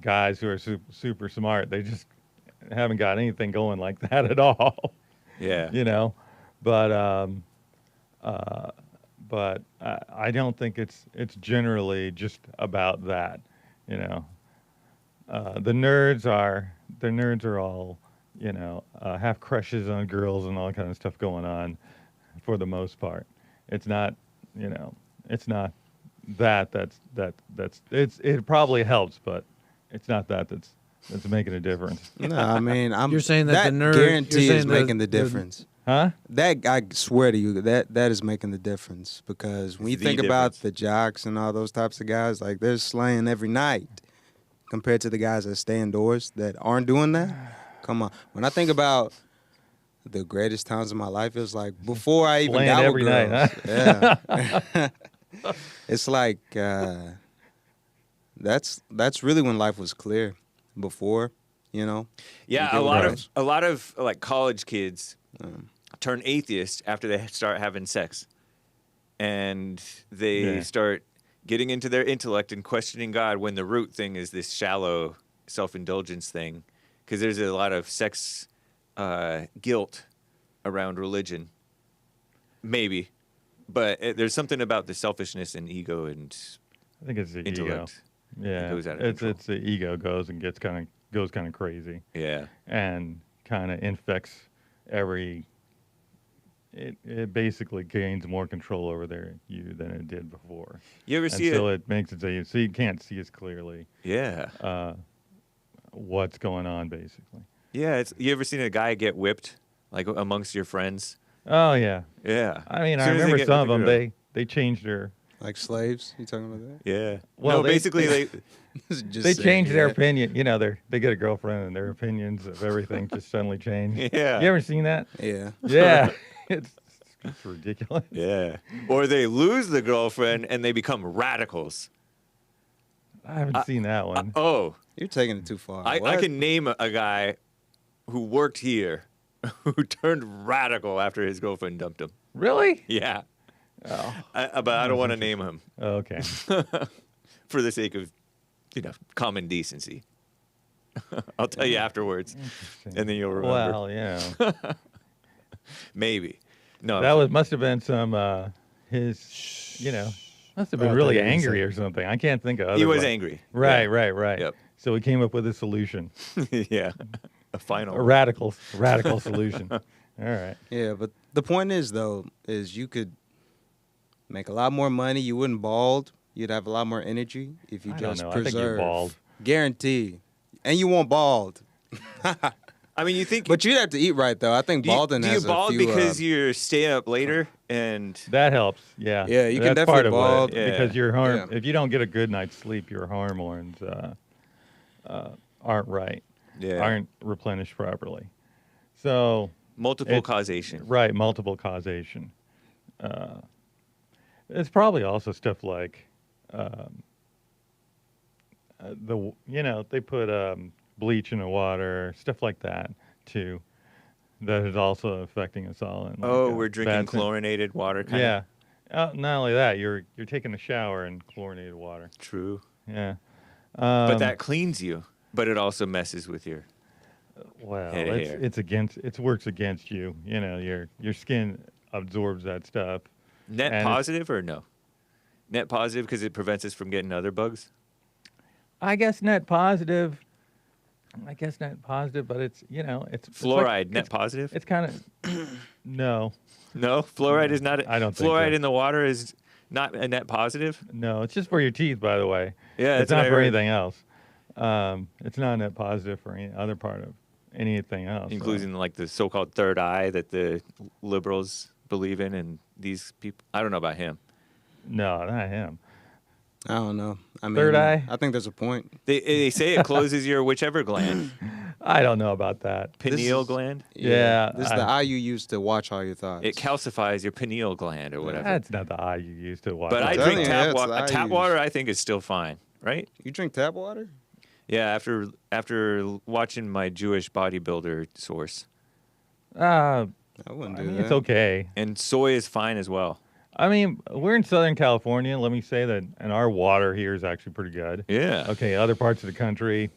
[SPEAKER 1] guys who are super smart, they just haven't got anything going like that at all.
[SPEAKER 3] Yeah.
[SPEAKER 1] But I don't think it's generally just about that. The nerds are all have crushes on girls and all kind of stuff going on for the most part. It's not it's not it probably helps, but it's not that's making a difference.
[SPEAKER 2] No, I mean,
[SPEAKER 4] You're saying that the nerd-
[SPEAKER 2] guarantee
[SPEAKER 4] you're
[SPEAKER 2] is
[SPEAKER 4] saying
[SPEAKER 2] making the
[SPEAKER 4] the-
[SPEAKER 2] difference.
[SPEAKER 1] Huh?
[SPEAKER 2] That I swear to you, that is making the difference, because when you
[SPEAKER 3] It's the
[SPEAKER 2] think about
[SPEAKER 3] difference.
[SPEAKER 2] the jocks and all those types of guys, like they're slaying every night compared to the guys that stay indoors that aren't doing that. Come on, when I think about the greatest times of my life, it was like before I even
[SPEAKER 1] Slaying
[SPEAKER 2] got
[SPEAKER 1] every
[SPEAKER 2] with
[SPEAKER 1] night,
[SPEAKER 2] girls. Yeah, it's like that's really when life was clear. Before,
[SPEAKER 3] Yeah,
[SPEAKER 2] You
[SPEAKER 3] a
[SPEAKER 2] get
[SPEAKER 3] lot
[SPEAKER 2] what
[SPEAKER 3] of like college kids turn atheist after they start having sex, and they
[SPEAKER 1] Yeah.
[SPEAKER 3] start getting into their intellect and questioning God, when the root thing is this shallow self-indulgence thing, because there's a lot of sex guilt around religion, maybe, but there's something about the selfishness and ego and
[SPEAKER 1] I think it's the ego.
[SPEAKER 3] intellect.
[SPEAKER 1] Yeah,
[SPEAKER 3] goes out of
[SPEAKER 1] it's
[SPEAKER 3] control.
[SPEAKER 1] it's the ego goes kind of crazy
[SPEAKER 3] Yeah.
[SPEAKER 1] and kind of infects every it basically gains more control over you than it did before.
[SPEAKER 3] You ever
[SPEAKER 1] And
[SPEAKER 3] see
[SPEAKER 1] so
[SPEAKER 3] it?
[SPEAKER 1] it makes it so you can't see as clearly
[SPEAKER 3] Yeah.
[SPEAKER 1] what's going on, basically.
[SPEAKER 3] Yeah. You ever seen a guy get whipped like amongst your friends?
[SPEAKER 1] Oh yeah.
[SPEAKER 3] Yeah.
[SPEAKER 1] I mean,
[SPEAKER 3] As
[SPEAKER 1] I
[SPEAKER 3] soon as they
[SPEAKER 1] remember
[SPEAKER 3] get
[SPEAKER 1] some
[SPEAKER 3] with
[SPEAKER 1] of
[SPEAKER 3] the
[SPEAKER 1] them.
[SPEAKER 3] girl.
[SPEAKER 1] They changed their
[SPEAKER 2] Like slaves? You talking about that?
[SPEAKER 3] Yeah.
[SPEAKER 1] Well,
[SPEAKER 3] no,
[SPEAKER 1] they-
[SPEAKER 3] basically they.
[SPEAKER 2] Just
[SPEAKER 1] they
[SPEAKER 2] saying,
[SPEAKER 1] changed their
[SPEAKER 2] yeah.
[SPEAKER 1] opinion. You know, they get a girlfriend and their opinions of everything just suddenly change.
[SPEAKER 3] Yeah.
[SPEAKER 1] You ever seen that?
[SPEAKER 2] Yeah.
[SPEAKER 1] Yeah. It's ridiculous.
[SPEAKER 3] Yeah. Or they lose the girlfriend and they become radicals.
[SPEAKER 1] I haven't seen that one.
[SPEAKER 3] Oh,
[SPEAKER 2] You're taking it too far.
[SPEAKER 3] I
[SPEAKER 2] What?
[SPEAKER 3] can name a guy who worked here who turned radical after his girlfriend dumped him.
[SPEAKER 1] Really?
[SPEAKER 3] Yeah.
[SPEAKER 1] Oh,
[SPEAKER 3] But I don't want to name him
[SPEAKER 1] okay.
[SPEAKER 3] for the sake of, common decency. I'll tell you afterwards, and then you'll remember.
[SPEAKER 1] Well, yeah.
[SPEAKER 3] Maybe. No.
[SPEAKER 1] That must have been some his, must have been
[SPEAKER 4] I
[SPEAKER 1] really
[SPEAKER 4] thought you were gonna
[SPEAKER 1] angry
[SPEAKER 4] say-
[SPEAKER 1] or something. I can't think of other
[SPEAKER 3] He was
[SPEAKER 1] way.
[SPEAKER 3] angry.
[SPEAKER 1] Right,
[SPEAKER 3] Yeah.
[SPEAKER 1] right.
[SPEAKER 3] Yep.
[SPEAKER 1] So he came up with a solution,
[SPEAKER 3] Yeah. A final.
[SPEAKER 1] a radical solution. All right.
[SPEAKER 2] Yeah, but the point is though, is you could make a lot more money. You wouldn't bald. You'd have a lot more energy if you
[SPEAKER 1] I don't
[SPEAKER 2] just
[SPEAKER 1] know. I think you're
[SPEAKER 2] preserve.
[SPEAKER 1] bald.
[SPEAKER 2] Guarantee. And you won't bald.
[SPEAKER 3] I mean, you think.
[SPEAKER 2] But you'd have to eat right though. I think
[SPEAKER 3] do you,
[SPEAKER 2] balding
[SPEAKER 3] do you
[SPEAKER 2] has
[SPEAKER 3] bald
[SPEAKER 2] a few,
[SPEAKER 3] because you're staying up later and.
[SPEAKER 1] That helps. Yeah.
[SPEAKER 2] Yeah, you can
[SPEAKER 1] That's part
[SPEAKER 2] definitely
[SPEAKER 1] of
[SPEAKER 2] bald.
[SPEAKER 1] it, because your
[SPEAKER 2] Yeah.
[SPEAKER 1] if you don't get a good night's sleep, your hormones aren't right,
[SPEAKER 3] Yeah.
[SPEAKER 1] aren't replenished properly. So
[SPEAKER 3] Multiple
[SPEAKER 1] It-
[SPEAKER 3] causation.
[SPEAKER 1] right, multiple causation. It's probably also stuff like they put bleach in the water, stuff like that too. That is also affecting us all. In, like,
[SPEAKER 3] Oh, we're drinking
[SPEAKER 1] bad sen-
[SPEAKER 3] chlorinated water. Kind
[SPEAKER 1] Yeah. Not only that, you're taking a shower in chlorinated water.
[SPEAKER 3] True.
[SPEAKER 1] Yeah.
[SPEAKER 3] But that cleans you. But it also messes with your.
[SPEAKER 1] well,
[SPEAKER 3] head of hair.
[SPEAKER 1] it works against you. Your skin absorbs that stuff.
[SPEAKER 3] Net
[SPEAKER 1] And
[SPEAKER 3] positive or no? Net positive because it prevents us from getting other bugs?
[SPEAKER 1] I guess net positive, but it's it's
[SPEAKER 3] Fluoride, net
[SPEAKER 1] it's,
[SPEAKER 3] positive?
[SPEAKER 1] It's kind of no,
[SPEAKER 3] No, fluoride is not.
[SPEAKER 1] I don't think
[SPEAKER 3] Fluoride
[SPEAKER 1] so.
[SPEAKER 3] in the water is not a net positive.
[SPEAKER 1] no. It's just for your teeth, by the way.
[SPEAKER 3] Yeah,
[SPEAKER 1] it's
[SPEAKER 3] that's what
[SPEAKER 1] not
[SPEAKER 3] I
[SPEAKER 1] for
[SPEAKER 3] heard.
[SPEAKER 1] anything else. It's not net positive for any other part of anything else. so.
[SPEAKER 3] Including like the so-called third eye that the liberals believe in, and these people. I don't know about him.
[SPEAKER 1] No, not him.
[SPEAKER 2] I don't know. I mean,
[SPEAKER 1] Third eye?
[SPEAKER 2] I think there's a point.
[SPEAKER 3] They say it closes your whichever gland,
[SPEAKER 1] I don't know about that.
[SPEAKER 3] pineal
[SPEAKER 2] is-
[SPEAKER 3] gland.
[SPEAKER 1] Yeah,
[SPEAKER 2] This is the eye you use to watch all your thoughts.
[SPEAKER 3] It calcifies your pineal gland or whatever.
[SPEAKER 1] That's not the eye you use to watch.
[SPEAKER 3] But
[SPEAKER 1] it.
[SPEAKER 3] I
[SPEAKER 2] telling
[SPEAKER 3] drink
[SPEAKER 2] you,
[SPEAKER 3] tap
[SPEAKER 2] that's
[SPEAKER 3] water.
[SPEAKER 2] what I
[SPEAKER 3] Tap
[SPEAKER 2] use.
[SPEAKER 3] water, I think, is still fine, right?
[SPEAKER 2] You drink tap water?
[SPEAKER 3] Yeah, after watching my Jewish bodybuilder source,
[SPEAKER 1] I
[SPEAKER 2] I wouldn't do
[SPEAKER 1] mean,
[SPEAKER 2] that.
[SPEAKER 1] it's okay.
[SPEAKER 3] and soy is fine as well.
[SPEAKER 1] I mean, we're in Southern California. Let me say that, and our water here is actually pretty good.
[SPEAKER 3] Yeah.
[SPEAKER 1] Okay, other parts of the country,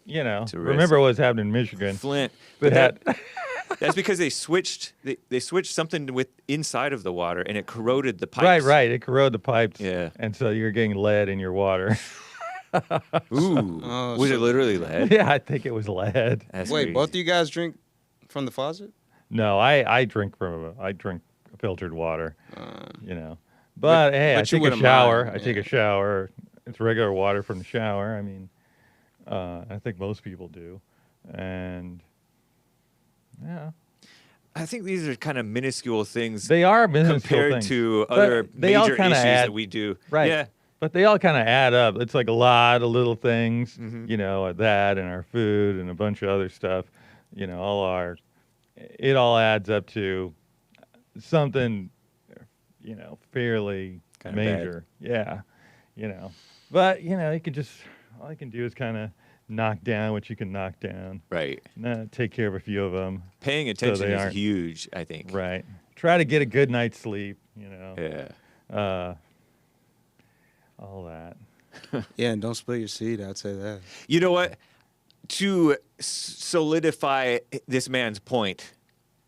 [SPEAKER 3] It's a risk.
[SPEAKER 1] remember what's happening in Michigan.
[SPEAKER 3] Flint,
[SPEAKER 1] But
[SPEAKER 3] but that's because they switched something with inside of the water and it corroded the pipes.
[SPEAKER 1] right. It corroded the pipes.
[SPEAKER 3] Yeah.
[SPEAKER 1] And so you're getting lead in your water.
[SPEAKER 3] Ooh,
[SPEAKER 2] Oh,
[SPEAKER 3] was
[SPEAKER 2] so-
[SPEAKER 3] it literally lead?
[SPEAKER 1] yeah, I think it was lead.
[SPEAKER 3] That's
[SPEAKER 2] Wait,
[SPEAKER 3] crazy.
[SPEAKER 2] both of you guys drink from the faucet?
[SPEAKER 1] No, I drink filtered water. But hey, I
[SPEAKER 2] but you
[SPEAKER 1] take a
[SPEAKER 2] wouldn't
[SPEAKER 1] shower.
[SPEAKER 2] mind,
[SPEAKER 1] I take
[SPEAKER 2] yeah.
[SPEAKER 1] a shower. It's regular water from the shower. I mean, I think most people do, and yeah,
[SPEAKER 3] I think these are kind of minuscule things
[SPEAKER 1] they are minuscule
[SPEAKER 3] compared
[SPEAKER 1] things.
[SPEAKER 3] to
[SPEAKER 1] But
[SPEAKER 3] other
[SPEAKER 1] they all
[SPEAKER 3] major
[SPEAKER 1] kinda
[SPEAKER 3] issues
[SPEAKER 1] add-
[SPEAKER 3] that we do.
[SPEAKER 1] Right.
[SPEAKER 3] Yeah.
[SPEAKER 1] But they all kind of add up. It's like a lot of little things,
[SPEAKER 3] Mhm.
[SPEAKER 1] that and our food and a bunch of other stuff. It all adds up to something, fairly
[SPEAKER 3] Kinda bad.
[SPEAKER 1] major. Yeah, But you can just all you can do is kind of knock down what you can knock down.
[SPEAKER 3] Right.
[SPEAKER 1] Take care of a few of them.
[SPEAKER 3] Paying attention
[SPEAKER 1] they
[SPEAKER 3] is
[SPEAKER 1] aren't-
[SPEAKER 3] huge, I think.
[SPEAKER 1] Right. Try to get a good night's sleep.
[SPEAKER 3] Yeah.
[SPEAKER 1] All that.
[SPEAKER 2] Yeah, and don't spill your seed. I'd say that.
[SPEAKER 3] You know what? To solidify this man's point,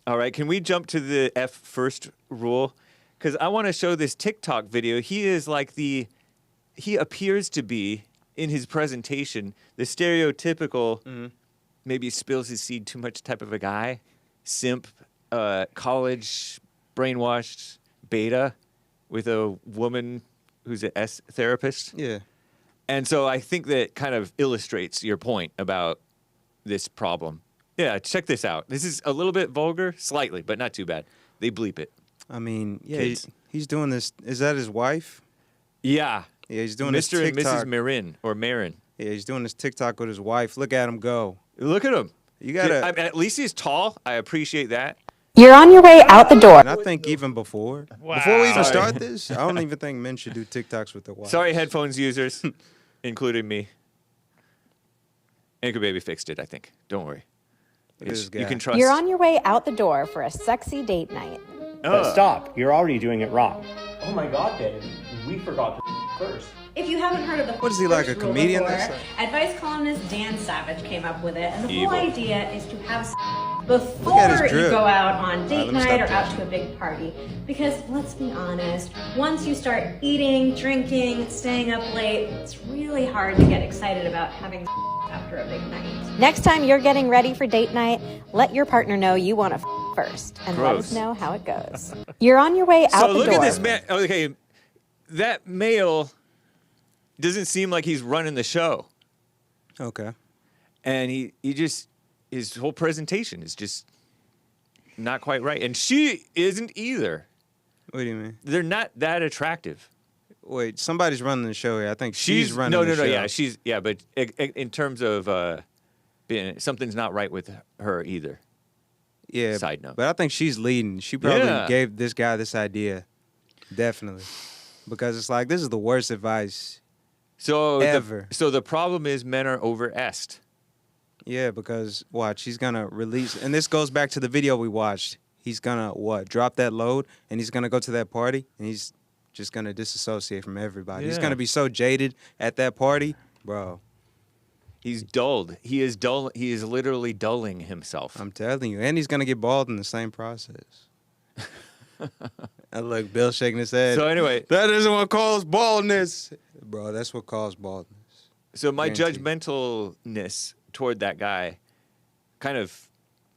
[SPEAKER 3] all right, can we jump to the F first rule? Because I want to show this TikTok video. He appears to be, in his presentation, the stereotypical, maybe spills his seed too much type of a guy, simp, college brainwashed beta with a woman who's an S therapist.
[SPEAKER 2] Yeah.
[SPEAKER 3] And so I think that kind of illustrates your point about this problem. Yeah, check this out. This is a little bit vulgar, slightly, but not too bad. They bleep it.
[SPEAKER 2] I mean, yeah,
[SPEAKER 3] Kids.
[SPEAKER 2] he's doing this. Is that his wife?
[SPEAKER 3] Yeah.
[SPEAKER 2] Yeah, he's doing this
[SPEAKER 3] Mr. and
[SPEAKER 2] TikTok.
[SPEAKER 3] Mrs. Marin or Marin.
[SPEAKER 2] Yeah, he's doing this TikTok with his wife. Look at him go.
[SPEAKER 3] Look at him.
[SPEAKER 2] You gotta.
[SPEAKER 3] At least he's tall. I appreciate that.
[SPEAKER 6] You're on your way out the door.
[SPEAKER 2] And I think even before we even
[SPEAKER 3] Sorry.
[SPEAKER 2] start this, I don't even think men should do TikToks with their wives.
[SPEAKER 3] Sorry, headphones users, including me. Anchor Baby fixed it, I think. Don't worry.
[SPEAKER 2] Look at this guy.
[SPEAKER 3] You can trust.
[SPEAKER 6] You're on your way out the door for a sexy date night.
[SPEAKER 7] But stop, you're already doing it wrong. Oh my god, babe, we forgot the first.
[SPEAKER 8] If you haven't heard of the
[SPEAKER 2] What is he, like, a
[SPEAKER 8] first rule
[SPEAKER 2] comedian
[SPEAKER 8] before,
[SPEAKER 2] that's like-
[SPEAKER 8] advice columnist Dan Savage came up with it, and the
[SPEAKER 3] Evil.
[SPEAKER 8] whole idea is to have
[SPEAKER 2] Look at
[SPEAKER 8] before
[SPEAKER 2] his
[SPEAKER 8] you
[SPEAKER 2] drip.
[SPEAKER 8] go out on date
[SPEAKER 2] let me
[SPEAKER 8] night or
[SPEAKER 2] stop
[SPEAKER 8] out to a big party. Because let's be honest, once you start eating, drinking, staying up late, it's really hard to get excited about having after a big night.
[SPEAKER 6] Next time you're getting ready for date night, let your partner know you want to first and let
[SPEAKER 3] Gross.
[SPEAKER 6] us know how it goes. You're on your way out
[SPEAKER 3] So
[SPEAKER 6] the
[SPEAKER 3] look
[SPEAKER 6] door.
[SPEAKER 3] at this man. Okay, that male doesn't seem like he's running the show,
[SPEAKER 2] Okay.
[SPEAKER 3] and he just his whole presentation is just not quite right, and she isn't either.
[SPEAKER 2] What do you mean?
[SPEAKER 3] They're not that attractive.
[SPEAKER 2] Wait, somebody's running the show here. I think she's running
[SPEAKER 3] no,
[SPEAKER 2] the show.
[SPEAKER 3] yeah, but in terms of being something's not right with her either.
[SPEAKER 2] Yeah.
[SPEAKER 3] Side note.
[SPEAKER 2] But I think she's leading. She probably
[SPEAKER 3] Yeah.
[SPEAKER 2] gave this guy this idea. Definitely. Because it's like, this is the worst advice.
[SPEAKER 3] So
[SPEAKER 2] Ever.
[SPEAKER 3] So the problem is men are over-est.
[SPEAKER 2] Yeah, because watch, he's gonna release, and this goes back to the video we watched. He's gonna drop that load, and he's gonna go to that party, and he's just gonna disassociate from everybody. He's
[SPEAKER 3] Yeah.
[SPEAKER 2] gonna be so jaded at that party, bro.
[SPEAKER 3] He's dulled. He is dull. He is literally dulling himself.
[SPEAKER 2] I'm telling you, and he's gonna get bald in the same process. And look, Bill shaking his head.
[SPEAKER 3] So anyway,
[SPEAKER 2] That isn't what caused baldness, bro. That's what caused baldness.
[SPEAKER 3] so my
[SPEAKER 2] Guaranteed.
[SPEAKER 3] judgmentalness toward that guy kind of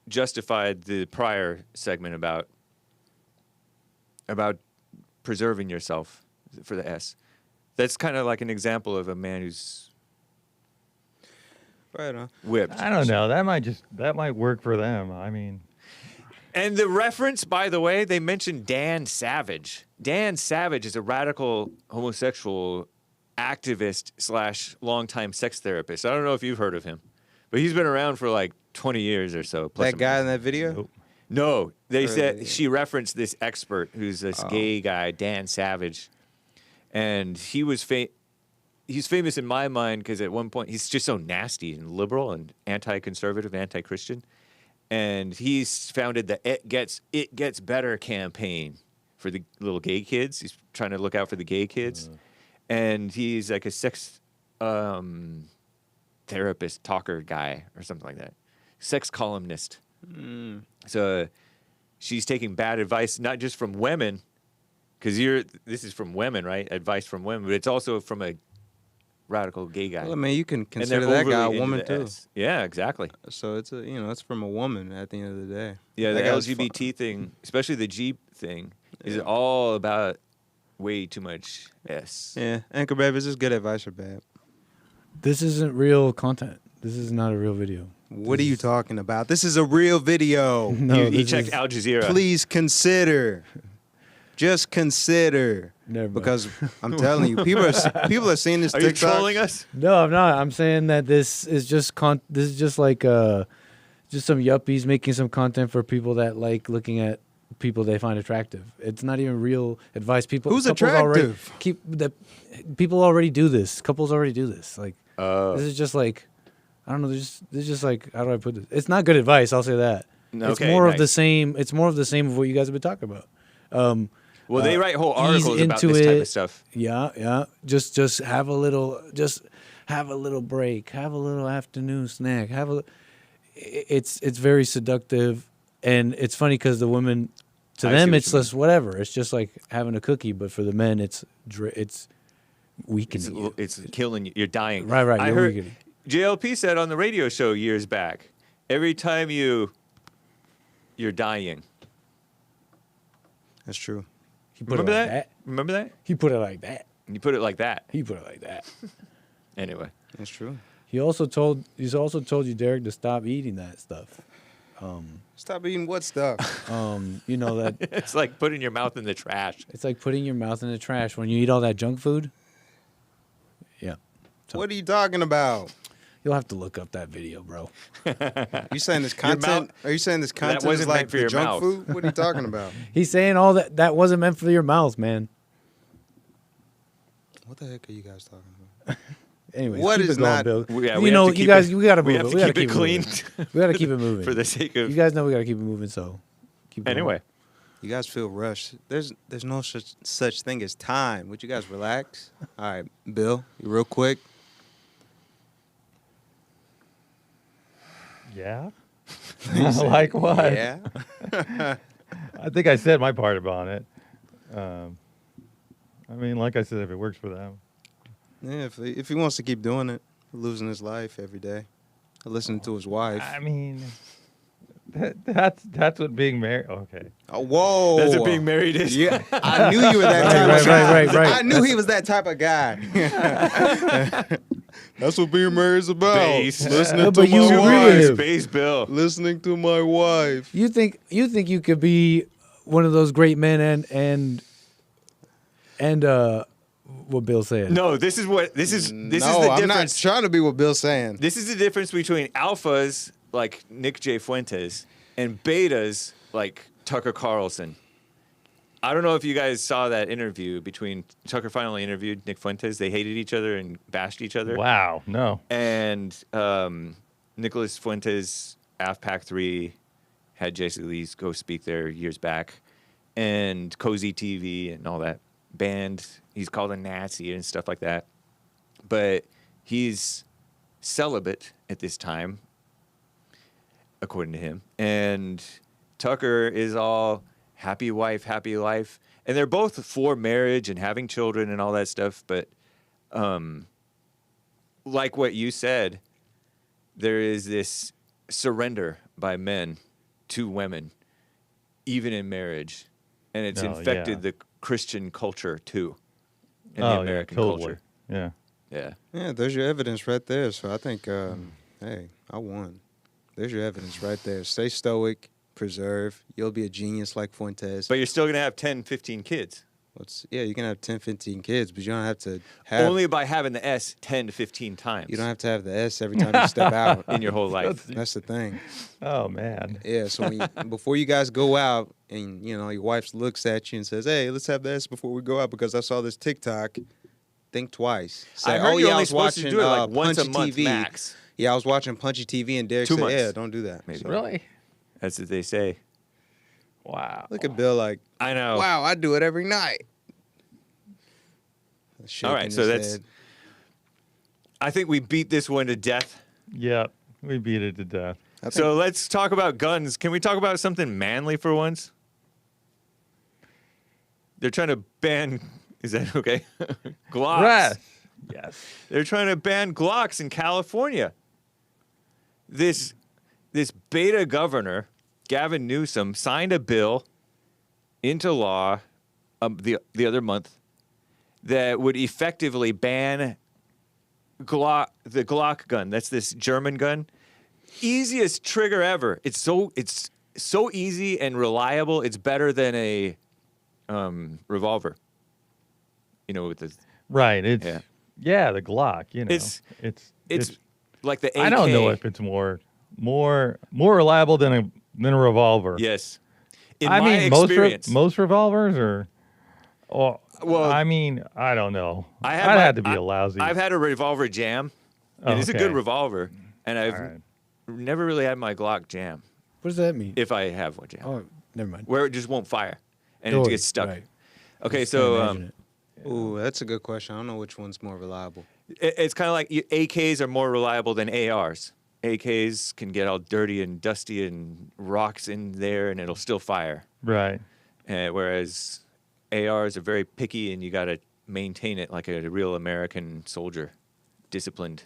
[SPEAKER 3] justified the prior segment about preserving yourself for the S. That's kind of like an example of a man who's
[SPEAKER 2] Right on.
[SPEAKER 3] whipped.
[SPEAKER 1] I don't know. That might work for them. I mean,
[SPEAKER 3] And the reference, by the way, they mentioned Dan Savage. Dan Savage is a radical homosexual activist / longtime sex therapist. I don't know if you've heard of him, but he's been around for like 20 years or so. Plus
[SPEAKER 2] That guy in that video?
[SPEAKER 1] Nope.
[SPEAKER 3] No, they said
[SPEAKER 2] Really?
[SPEAKER 3] she referenced this expert who's this gay guy, Dan Savage, and he was he's famous in my mind because at one point he's just so nasty and liberal and anti-conservative, anti-Christian, and he's founded the It Gets Better campaign for the little gay kids. He's trying to look out for the gay kids, and he's like a sex therapist, talker guy or something like that, sex columnist. So she's taking bad advice, not just from women, because this is from women, right? Advice from women, but it's also from a radical gay guy.
[SPEAKER 2] Well, I mean, you can
[SPEAKER 3] And
[SPEAKER 2] consider
[SPEAKER 3] they're
[SPEAKER 2] that guy a
[SPEAKER 3] overly into
[SPEAKER 2] woman
[SPEAKER 3] the
[SPEAKER 2] too.
[SPEAKER 3] S. Yeah, exactly.
[SPEAKER 2] So it's it's from a woman at the end of the day.
[SPEAKER 3] Yeah, the
[SPEAKER 2] That guy's
[SPEAKER 3] LGBT thing, especially the G thing, is all about way too much S.
[SPEAKER 2] Yeah, Anchor Baby, is this good advice or bad?
[SPEAKER 4] This isn't real content. This is not a real video.
[SPEAKER 2] What are you talking about? This is a real video.
[SPEAKER 4] No,
[SPEAKER 3] he
[SPEAKER 4] this
[SPEAKER 3] checked
[SPEAKER 4] is-
[SPEAKER 3] Al Jazeera.
[SPEAKER 2] Please consider. Just consider.
[SPEAKER 4] Never mind.
[SPEAKER 2] Because I'm telling you, people are seeing this
[SPEAKER 3] Are you
[SPEAKER 2] TikTok.
[SPEAKER 3] trolling us?
[SPEAKER 4] No, I'm not. I'm saying that this is just this is just like just some yuppies making some content for people that like looking at people they find attractive. It's not even real advice.
[SPEAKER 2] Who's
[SPEAKER 4] couples already
[SPEAKER 2] attractive?
[SPEAKER 4] people already do this. Couples already do this. Like this is just like I don't know. This is just like how do I put this? It's not good advice. I'll say that. It's
[SPEAKER 3] Okay,
[SPEAKER 4] more of the
[SPEAKER 3] nice.
[SPEAKER 4] same. It's more of the same of what you guys have been talking about.
[SPEAKER 3] Well, they write whole
[SPEAKER 4] ease
[SPEAKER 3] articles about
[SPEAKER 4] into
[SPEAKER 3] this type
[SPEAKER 4] it.
[SPEAKER 3] of stuff.
[SPEAKER 4] Yeah. Just have a little break. Have a little afternoon snack. It's very seductive, and it's funny because the women, to
[SPEAKER 3] I see
[SPEAKER 4] them,
[SPEAKER 3] what
[SPEAKER 4] it's
[SPEAKER 3] you
[SPEAKER 4] just whatever. It's just like having a cookie, but for the men, it's weakening
[SPEAKER 3] It's,
[SPEAKER 4] you.
[SPEAKER 3] it's killing you. You're dying.
[SPEAKER 4] Right,
[SPEAKER 3] I
[SPEAKER 4] you're
[SPEAKER 3] heard
[SPEAKER 4] weakening.
[SPEAKER 3] JLP said on the radio show years back, every time you're dying.
[SPEAKER 2] That's true.
[SPEAKER 4] He put
[SPEAKER 3] Remember
[SPEAKER 4] it like
[SPEAKER 3] that? Remember that?
[SPEAKER 4] He put it like that.
[SPEAKER 3] You put it like that.
[SPEAKER 4] He put it like that.
[SPEAKER 3] Anyway.
[SPEAKER 2] That's true.
[SPEAKER 4] He's also told you, Derrick, to stop eating that stuff.
[SPEAKER 2] Stop eating what stuff?
[SPEAKER 4] You know that
[SPEAKER 3] It's like putting your mouth in the trash.
[SPEAKER 4] it's like putting your mouth in the trash when you eat all that junk food. Yeah. So
[SPEAKER 2] What are you talking about?
[SPEAKER 4] you'll have to look up that video, bro.
[SPEAKER 2] You saying this content? Are you saying this content
[SPEAKER 3] wasn't
[SPEAKER 2] is
[SPEAKER 3] meant
[SPEAKER 2] like
[SPEAKER 3] for
[SPEAKER 2] the
[SPEAKER 3] your
[SPEAKER 2] junk
[SPEAKER 3] mouth.
[SPEAKER 2] food? What are you talking about?
[SPEAKER 4] He's saying all that wasn't meant for your mouth, man.
[SPEAKER 2] What the heck are you guys talking about?
[SPEAKER 4] Anyways,
[SPEAKER 2] What
[SPEAKER 4] keep
[SPEAKER 2] is
[SPEAKER 4] it going,
[SPEAKER 2] not-
[SPEAKER 4] Bill.
[SPEAKER 3] We
[SPEAKER 4] you
[SPEAKER 3] have
[SPEAKER 4] know,
[SPEAKER 3] to
[SPEAKER 4] you
[SPEAKER 3] keep
[SPEAKER 4] guys,
[SPEAKER 3] it-
[SPEAKER 4] we gotta
[SPEAKER 3] we
[SPEAKER 4] move
[SPEAKER 3] have
[SPEAKER 4] it.
[SPEAKER 3] to
[SPEAKER 4] We gotta
[SPEAKER 3] keep it
[SPEAKER 4] keep
[SPEAKER 3] clean
[SPEAKER 4] moving. We gotta keep it moving
[SPEAKER 3] for the sake of.
[SPEAKER 4] You guys know we gotta keep it moving, so keep going.
[SPEAKER 3] Anyway.
[SPEAKER 2] You guys feel rushed. There's no such thing as time. Would you guys relax? All right, Bill, you real quick.
[SPEAKER 1] Yeah. Like what?
[SPEAKER 2] Yeah.
[SPEAKER 1] I think I said my part about it. I mean, like I said, if it works for them.
[SPEAKER 2] Yeah. If he wants to keep doing it, losing his life every day, listening to his wife.
[SPEAKER 1] I mean, that's what being married. Okay.
[SPEAKER 2] Oh, whoa.
[SPEAKER 3] That's what being married is.
[SPEAKER 2] Yeah, I knew you were that type of guy.
[SPEAKER 4] right.
[SPEAKER 2] I knew he was that type of guy. That's what being married is about.
[SPEAKER 3] Base.
[SPEAKER 2] Listening
[SPEAKER 4] No,
[SPEAKER 2] to
[SPEAKER 4] but you
[SPEAKER 2] my
[SPEAKER 4] agree with
[SPEAKER 2] wife.
[SPEAKER 4] him.
[SPEAKER 3] Space Bill.
[SPEAKER 2] Listening to my wife.
[SPEAKER 4] You think you could be one of those great men and what Bill said?
[SPEAKER 3] No, this is the
[SPEAKER 2] No,
[SPEAKER 3] difference.
[SPEAKER 2] I'm not trying to be what Bill's saying.
[SPEAKER 3] This is the difference between alphas like Nick J. Fuentes and betas like Tucker Carlson. I don't know if you guys saw that interview between Tucker finally interviewed Nick Fuentes. They hated each other and bashed each other.
[SPEAKER 1] Wow. No.
[SPEAKER 3] And Nicholas Fuentes, AFPAC 3, had Jesse Lee's go speak there years back. And COHOSTS TV and all that banned. He's called a Nazi and stuff like that. But he's celibate at this time, according to him. And Tucker is all happy wife, happy life. And they're both for marriage and having children and all that stuff. But like what you said, there is this surrender by men to women, even in marriage. And it's infected the Christian culture, too, and the American
[SPEAKER 1] totally.
[SPEAKER 3] culture.
[SPEAKER 1] Yeah.
[SPEAKER 3] Yeah.
[SPEAKER 2] Yeah, there's your evidence right there. So I think, hey, I won. There's your evidence right there. Stay stoic, preserve. You'll be a genius like Fuentes.
[SPEAKER 3] But you're still going to have 10, 15 kids.
[SPEAKER 2] Yeah, you can have 10, 15 kids, but you don't have to have...
[SPEAKER 3] Only by having the S 10 to 15 times.
[SPEAKER 2] You don't have to have the S every time you step out.
[SPEAKER 3] in your whole life.
[SPEAKER 2] That's the thing.
[SPEAKER 1] Oh man.
[SPEAKER 2] Yeah, so before you guys go out and, you know, your wife looks at you and says, hey, let's have the S before we go out because I saw this TikTok, think twice. Say,
[SPEAKER 3] I heard you're
[SPEAKER 2] I
[SPEAKER 3] only
[SPEAKER 2] was
[SPEAKER 3] supposed to
[SPEAKER 2] watching
[SPEAKER 3] do it like once a
[SPEAKER 2] Punchy
[SPEAKER 3] month
[SPEAKER 2] TV.
[SPEAKER 3] max.
[SPEAKER 2] Yeah, I was watching Punchy TV and Derrick
[SPEAKER 3] 2
[SPEAKER 2] said,
[SPEAKER 3] months.
[SPEAKER 2] yeah, don't do that.
[SPEAKER 3] Maybe.
[SPEAKER 2] So,
[SPEAKER 1] Really?
[SPEAKER 3] That's what they say.
[SPEAKER 1] Wow.
[SPEAKER 2] look at Bill like,
[SPEAKER 3] I know.
[SPEAKER 2] wow, I do it every night.
[SPEAKER 3] All right, so that's... I think we beat this one to death.
[SPEAKER 1] Yep. We beat it to death.
[SPEAKER 3] So let's talk about guns. Can we talk about something manly for once? They're trying to ban... Is that okay? Glocks.
[SPEAKER 1] Right. Yes.
[SPEAKER 3] They're trying to ban Glocks in California. This beta governor, Gavin Newsom, signed a bill into law the other month that would effectively ban the Glock gun. That's this German gun. Easiest trigger ever. It's so easy and reliable. It's better than a revolver. You know, with the
[SPEAKER 1] Right. It's the Glock. You know,
[SPEAKER 3] it's like the AK.
[SPEAKER 1] I don't know if it's more reliable than a revolver.
[SPEAKER 3] Yes. In
[SPEAKER 1] I
[SPEAKER 3] my
[SPEAKER 1] mean,
[SPEAKER 3] experience,
[SPEAKER 1] most revolvers are.
[SPEAKER 3] Well,
[SPEAKER 1] I mean, I don't know.
[SPEAKER 3] I
[SPEAKER 1] had to be a lousy.
[SPEAKER 3] I've had a revolver jam, and it's a good
[SPEAKER 1] okay.
[SPEAKER 3] revolver, and I've
[SPEAKER 1] All right.
[SPEAKER 3] never really had my Glock jam.
[SPEAKER 4] What does that mean?
[SPEAKER 3] If I have one jam,
[SPEAKER 4] Oh, never mind.
[SPEAKER 3] where it just won't fire and
[SPEAKER 4] Doors,
[SPEAKER 3] it gets stuck.
[SPEAKER 4] right.
[SPEAKER 3] Okay,
[SPEAKER 4] Just can't
[SPEAKER 3] so
[SPEAKER 4] imagine it.
[SPEAKER 2] Ooh, that's a good question. I don't know which one's more reliable.
[SPEAKER 3] it's kind of like AKs are more reliable than ARs. AKs can get all dirty and dusty and rocks in there, and it'll still fire.
[SPEAKER 1] Right.
[SPEAKER 3] Whereas ARs are very picky, and you got to maintain it like a real American soldier, disciplined.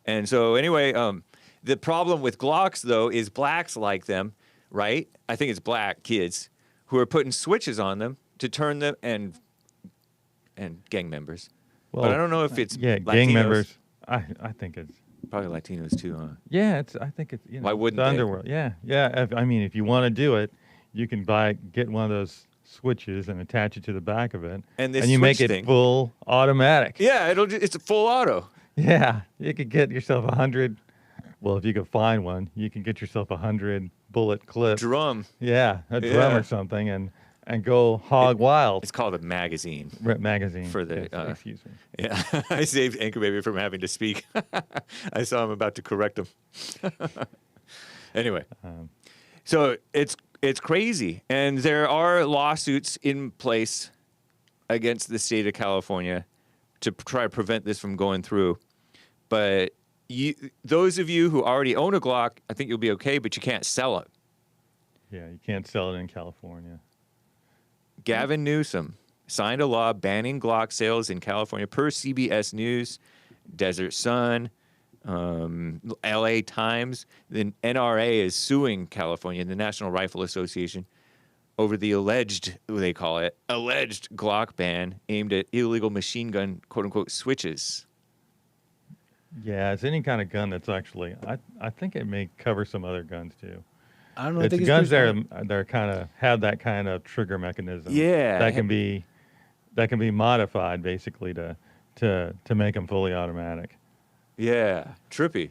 [SPEAKER 3] And so anyway, the problem with Glocks, though, is blacks like them, right? I think it's black kids who are putting switches on them to turn them and gang members.
[SPEAKER 1] Well,
[SPEAKER 3] but I don't know if it's
[SPEAKER 1] gang
[SPEAKER 3] Latinos.
[SPEAKER 1] members. I think it's
[SPEAKER 3] Probably Latinos too, huh?
[SPEAKER 1] yeah. I think it's
[SPEAKER 3] Why wouldn't
[SPEAKER 1] the
[SPEAKER 3] they?
[SPEAKER 1] underworld. Yeah. If you want to do it, you can get one of those switches and attach it to the back of it,
[SPEAKER 3] And this
[SPEAKER 1] you make
[SPEAKER 3] switch
[SPEAKER 1] it
[SPEAKER 3] thing-
[SPEAKER 1] full automatic.
[SPEAKER 3] Yeah, it's a full auto.
[SPEAKER 1] Yeah, you could get yourself 100. Well, if you could find one, you can get yourself 100 bullet clips.
[SPEAKER 3] Drum.
[SPEAKER 1] Yeah, a drum
[SPEAKER 3] Yeah.
[SPEAKER 1] or something, and go hog wild.
[SPEAKER 3] It's called a magazine.
[SPEAKER 1] Magazine
[SPEAKER 3] For the,
[SPEAKER 1] Yes, excuse me.
[SPEAKER 3] Yeah, I saved Anchor Baby from having to speak. I saw him about to correct him. Anyway, so it's crazy, and there are lawsuits in place against the state of California to try to prevent this from going through. But those of you who already own a Glock, I think you'll be okay, but you can't sell it.
[SPEAKER 1] Yeah, you can't sell it in California.
[SPEAKER 3] Gavin Newsom signed a law banning Glock sales in California per CBS News, Desert Sun, LA Times. The NRA is suing California, the National Rifle Association, over the alleged Glock ban aimed at illegal machine gun, quote unquote, switches.
[SPEAKER 1] Yeah, it's any kind of gun that's actually. I think it may cover some other guns too.
[SPEAKER 4] I don't know. I
[SPEAKER 1] It's
[SPEAKER 4] think it's
[SPEAKER 1] guns
[SPEAKER 4] pretty
[SPEAKER 1] that are kind of have that kind of trigger mechanism.
[SPEAKER 3] Yeah.
[SPEAKER 1] that can be modified basically to make them fully automatic.
[SPEAKER 3] Yeah, trippy.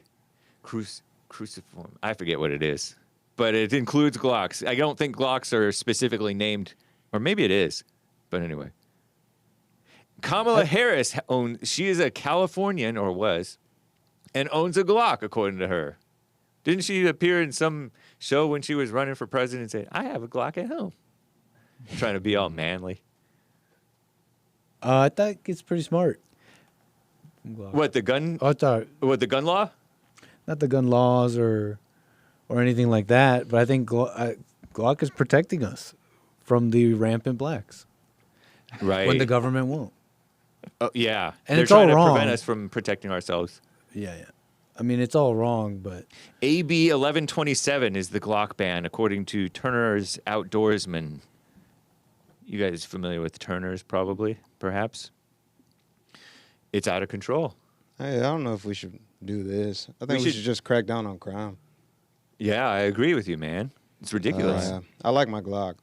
[SPEAKER 3] Cruciform. I forget what it is, but it includes Glocks. I don't think Glocks are specifically named, or maybe it is, but anyway. Kamala Harris she is a Californian, or was, and owns a Glock, according to her. Didn't she appear in some show when she was running for president and say, I have a Glock at home? Trying to be all manly.
[SPEAKER 4] I think it's pretty smart.
[SPEAKER 3] What, the gun?
[SPEAKER 4] I thought
[SPEAKER 3] What, the gun law?
[SPEAKER 4] not the gun laws or anything like that, but I think Glock is protecting us from the rampant blacks
[SPEAKER 3] Right.
[SPEAKER 4] when the government won't.
[SPEAKER 3] Oh, yeah.
[SPEAKER 4] And
[SPEAKER 3] They're
[SPEAKER 4] it's all
[SPEAKER 3] trying to
[SPEAKER 4] wrong.
[SPEAKER 3] prevent us from protecting ourselves.
[SPEAKER 4] Yeah. I mean, it's all wrong, but
[SPEAKER 3] AB 1127 is the Glock ban, according to Turner's Outdoorsman. You guys familiar with Turner's, probably, perhaps? It's out of control.
[SPEAKER 2] Hey, I don't know if we should do this. I think we
[SPEAKER 3] should-
[SPEAKER 2] should just crack down on crime.
[SPEAKER 3] Yeah, I agree with you, man. It's ridiculous.
[SPEAKER 2] Yeah. I like my Glock.